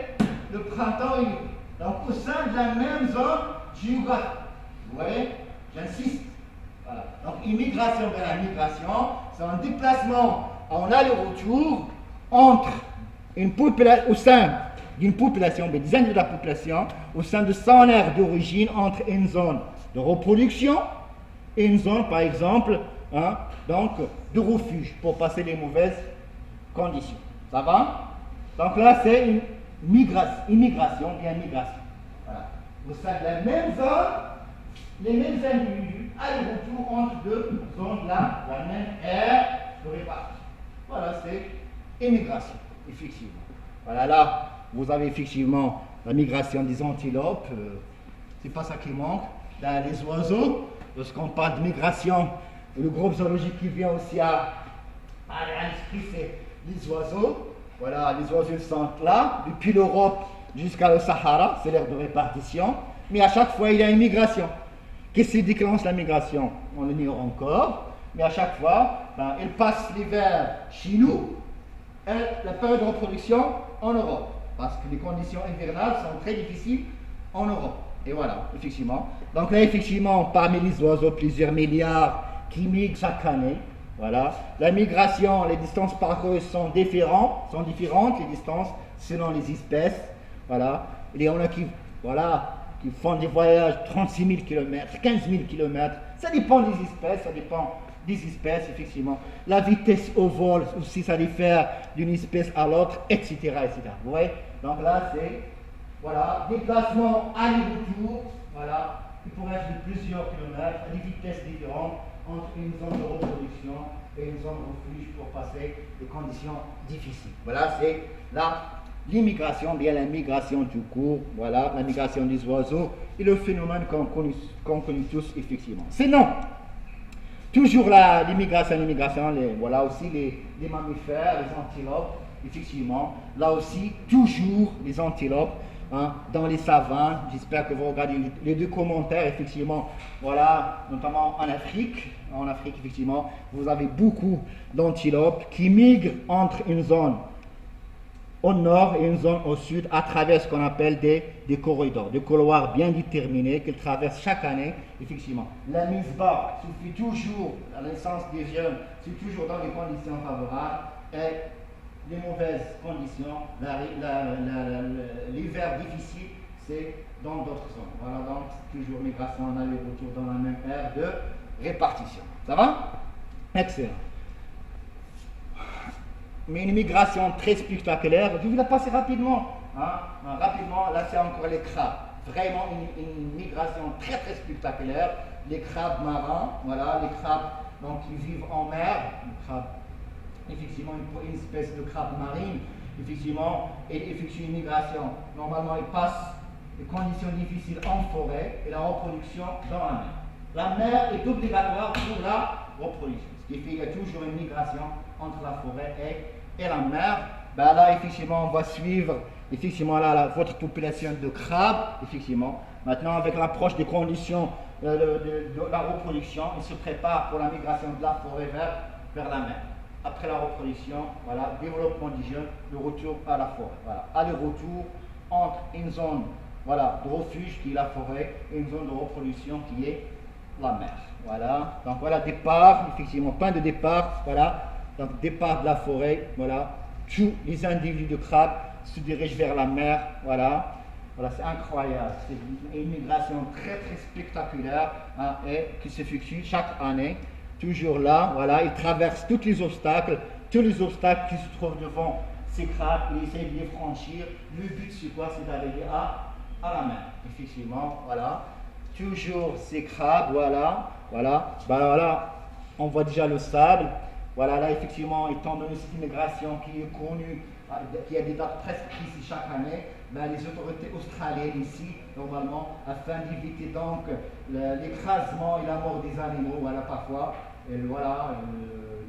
le printemps et l'hiver. Donc, au sein de la même zone géographique. Vous voyez? J'insiste. Voilà. Donc, immigration vers la migration, c'est un déplacement en aller-retour entre au sein d'une population, des individus de la population, au sein de son aire d'origine, entre une zone de reproduction et une zone, par exemple, donc, de refuge pour passer les mauvaises conditions. Ça va? Donc là, c'est une immigration, bien migration. Voilà. Au sein de la même zone, les mêmes individus, aller-retour entre 2 zones là, la même aire de répartition. Voilà, c'est immigration, effectivement. Voilà, là, vous avez effectivement la migration des antilopes, c'est pas ça qui manque. Là, les oiseaux, lorsqu'on parle de migration, le groupe zoologique qui vient aussi à l'esprit, c'est les oiseaux. Voilà, les oiseaux sont là, depuis l'Europe jusqu'à le Sahara, c'est l'aire de répartition. Mais à chaque fois, il y a une migration. Qu'est-ce qui déclenche la migration? On l'ignore encore, mais à chaque fois, elle passe l'hiver chez nous et la période de reproduction en Europe. Parce que les conditions hivernales sont très difficiles en Europe. Et voilà, effectivement. Donc là, effectivement, parmi les oiseaux, plusieurs milliards qui migrent chaque année. Voilà. La migration, les distances parcourues sont différentes, les distances selon les espèces. Voilà. Il y en a qui font des voyages 36 000 km, 15 000 km. Ça dépend des espèces, ça dépend des espèces, effectivement. La vitesse au vol, aussi ça diffère d'une espèce à l'autre, etc., etc. Vous voyez? Donc là, c'est, voilà, déplacement aller-retour, voilà, qui pourrait être de plusieurs kilomètres, à des vitesses différentes, entre une zone de reproduction et une zone de refuge pour passer des conditions difficiles. Voilà, c'est l'immigration, bien la migration du court, voilà, la migration des oiseaux et le phénomène qu'on connaît tous, effectivement. Sinon, toujours l'immigration, voilà aussi les mammifères, les antilopes, effectivement, là aussi, toujours les antilopes, hein, dans les savanes. J'espère que vous regardez les deux commentaires, effectivement, voilà, notamment en Afrique, effectivement, vous avez beaucoup d'antilopes qui migrent entre une zone au nord et une zone au sud à travers ce qu'on appelle des corridors, des couloirs bien déterminés qu'ils traversent chaque année, effectivement. La mise bas suffit toujours, la naissance des jeunes, c'est toujours dans des conditions favorables et les mauvaises conditions, l'hiver difficile, c'est dans d'autres zones. Voilà, donc toujours migration en aller-retour dans la même aire de répartition. Ça va? Excellent. Mais une migration très spectaculaire, je vais la passer rapidement. Hein? Rapidement, là c'est encore les crabes. Vraiment une migration très très spectaculaire. Les crabes marins, voilà, les crabes donc, qui vivent en mer, les crabes, effectivement une espèce de crabe marine, effectivement, et effectue une migration. Normalement, ils passent des conditions difficiles en forêt et la reproduction dans la mer. La mer est obligatoire pour la reproduction, ce qui fait qu'il y a toujours une migration entre la forêt et la mer. Ben là, effectivement, on va suivre effectivement là, votre population de crabes, effectivement. Maintenant, avec l'approche des conditions de la reproduction, ils se préparent pour la migration de la forêt vers la mer. Après la reproduction, voilà, développement des jeunes, le retour à la forêt. Voilà, aller-retour entre une zone, voilà, de refuge qui est la forêt et une zone de reproduction qui est la mer. Voilà, donc voilà, départ, effectivement, point de départ, voilà, donc départ de la forêt, voilà, tous les individus de crabes se dirigent vers la mer, voilà, voilà, c'est incroyable, c'est une migration très très spectaculaire, hein, et qui s'effectue chaque année. Toujours là, voilà, ils traversent tous les obstacles qui se trouvent devant ces crabes, ils essayent de les franchir. Le but, c'est quoi? C'est d'arriver à la mer. Effectivement, voilà. Toujours ces crabes, voilà. Ben voilà, on voit déjà le sable. Voilà, là, effectivement, étant donné cette immigration qui est connue, qui a des dates prescrites chaque année, ben, les autorités australiennes ici, normalement, afin d'éviter donc l'écrasement et la mort des animaux, voilà, parfois,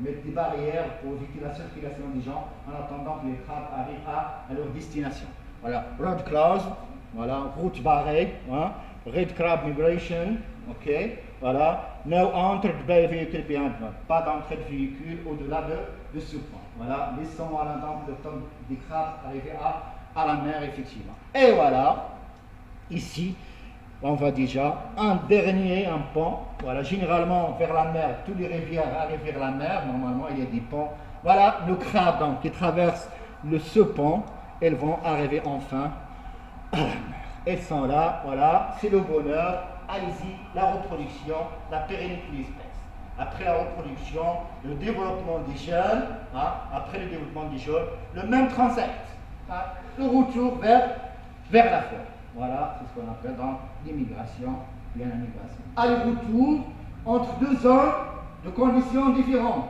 mettre des barrières pour éviter la circulation des gens en attendant que les crabes arrivent à leur destination. Voilà, road closed, voilà, route barrée, hein, red crab migration, ok, voilà, no entered by vehicle beyond, pas d'entrée de véhicule au-delà de ce point. Voilà, laissons à l'entendre le temps des crabes arriver à la mer, effectivement. Et voilà, ici, on voit déjà un pont, voilà, généralement vers la mer, toutes les rivières arrivent vers la mer, normalement il y a des ponts. Voilà, le crabe donc, qui traverse ce pont, elles vont arriver enfin à la mer. Elles sont là, voilà, c'est le bonheur, allez-y, la reproduction, la pérennité des espèces. Après la reproduction, le développement des jeunes, hein, après le développement des jeunes, le même transect, hein, le retour vers la forêt. Voilà, c'est ce qu'on appelle dans l'immigration, bien la migration. Aller-retour entre deux zones de conditions différentes.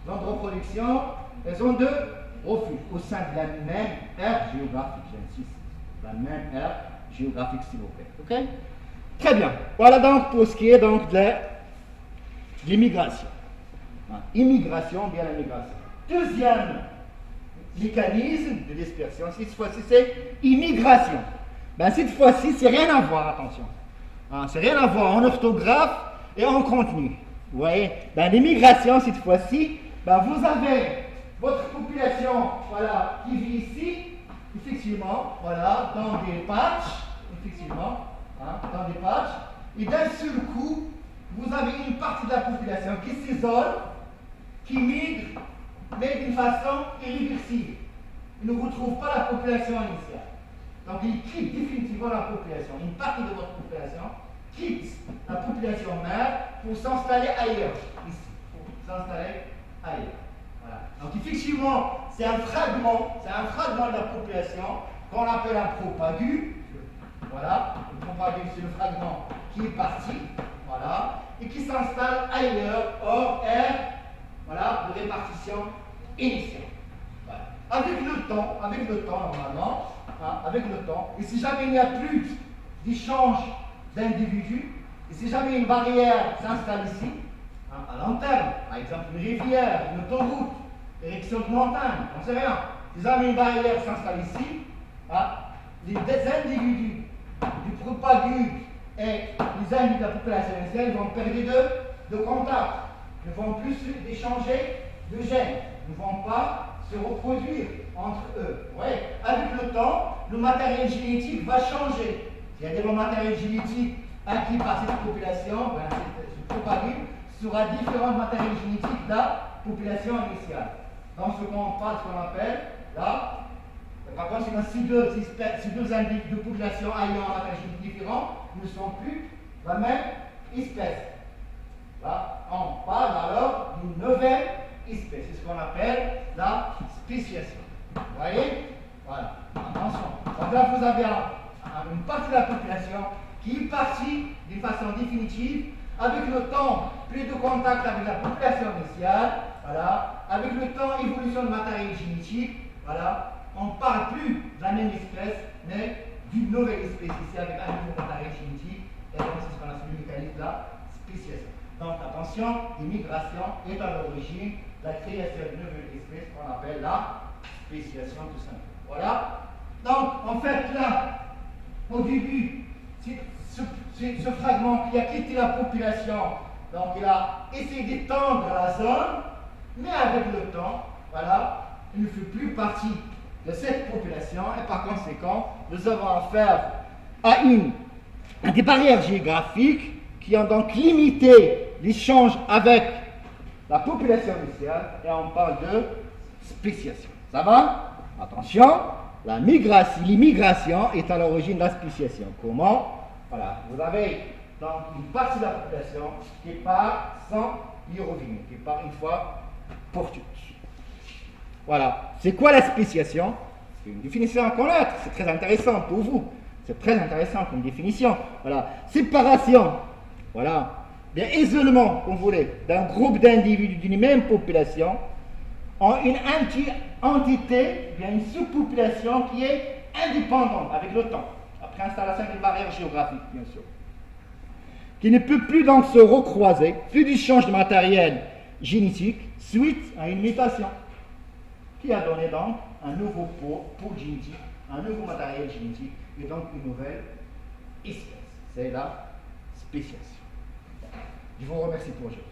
Zone de reproduction et zone de refuge au sein de la même aire géographique, j'insiste. La même aire géographique, s'il vous plaît. Ok? Très bien. Voilà donc pour ce qui est donc de l'immigration. Immigration, bien la migration. Deuxième mécanisme de dispersion, cette fois-ci, c'est immigration. Ben, cette fois-ci, c'est rien à voir, attention. Hein, c'est rien à voir en orthographe et en contenu. Vous voyez? Ben, l'immigration, cette fois-ci, ben, vous avez votre population, voilà, qui vit ici, effectivement, voilà, dans des patchs, effectivement, hein, dans des patchs, et d'un seul coup, vous avez une partie de la population qui s'isole, qui migre, mais d'une façon irréversible. Ils ne retrouvent pas la population initiale. Donc, il quitte définitivement la population. Une partie de votre population quitte la population mère pour s'installer ailleurs, ici. s'installer ailleurs. Voilà. Donc effectivement, c'est un fragment de la population qu'on appelle un propagule. Voilà, le propagule, c'est le fragment qui est parti, voilà, et qui s'installe ailleurs, hors aire, voilà, de répartition initiale. Voilà. Avec le temps, normalement, hein, avec le temps, et si jamais il n'y a plus d'échange d'individus, et si jamais une barrière s'installe ici, hein, à long terme, par exemple une rivière, une autoroute, érection de montagne, on ne sait rien, si jamais une barrière s'installe ici, hein, les individus du propagule et les individus de la population initiale vont perdre de contact, ne vont plus échanger de gènes, ne vont pas se reproduire entre eux. Ouais. Avec le temps, le matériel génétique va changer. Il y a des matériels génétiques acquis par cette population, ce propagule sera différent du matériel génétique de la population initiale. Donc ce qu'on appelle là, par contre, si deux individus de population ayant un matériel génétique différent ne sont plus la même espèce. Là, on parle alors d'une nouvelle espèce. C'est ce qu'on appelle la spéciation. Vous voyez? Voilà. Attention. Donc là, vous avez une partie de la population qui est partie d'une façon définitive. Avec le temps, plus de contact avec la population initiale. Voilà. Avec le temps, évolution de matériel génétique. Voilà. On ne parle plus de la même espèce, mais d'une nouvelle espèce ici avec un nouveau matériel génétique. Et donc, c'est ce qu'on appelle le mécanisme de la spéciation. Donc, attention, l'immigration est à l'origine de la création d'une nouvelle espèce qu'on appelle la spéciation tout simplement. Voilà. Donc, en fait, là, au début, ce fragment qui a quitté la population, donc il a essayé d'étendre la zone, mais avec le temps, voilà, il ne fait plus partie de cette population et par conséquent, nous avons affaire à des barrières géographiques qui ont donc limité l'échange avec la population initiale et on parle de spéciation. Ça va? Attention, l'immigration est à l'origine de la spéciation. Comment? Voilà, vous avez donc une partie de la population qui part sans y revenir, qui part une fois pour toutes. Voilà, c'est quoi la spéciation? C'est une définition à connaître, c'est très intéressant pour vous. C'est très intéressant comme définition. Voilà, séparation, voilà, bien isolement, comme vous voulez, d'un groupe d'individus d'une même population en une entité, bien une sous-population qui est indépendante avec le temps, après installation d'une barrière géographique, bien sûr, qui ne peut plus donc se recroiser, plus d'échange de matériel génétique suite à une mutation, qui a donné donc un nouveau pôle génétique, un nouveau matériel génétique, et donc une nouvelle espèce. C'est la spéciation. Je vous remercie pour aujourd'hui.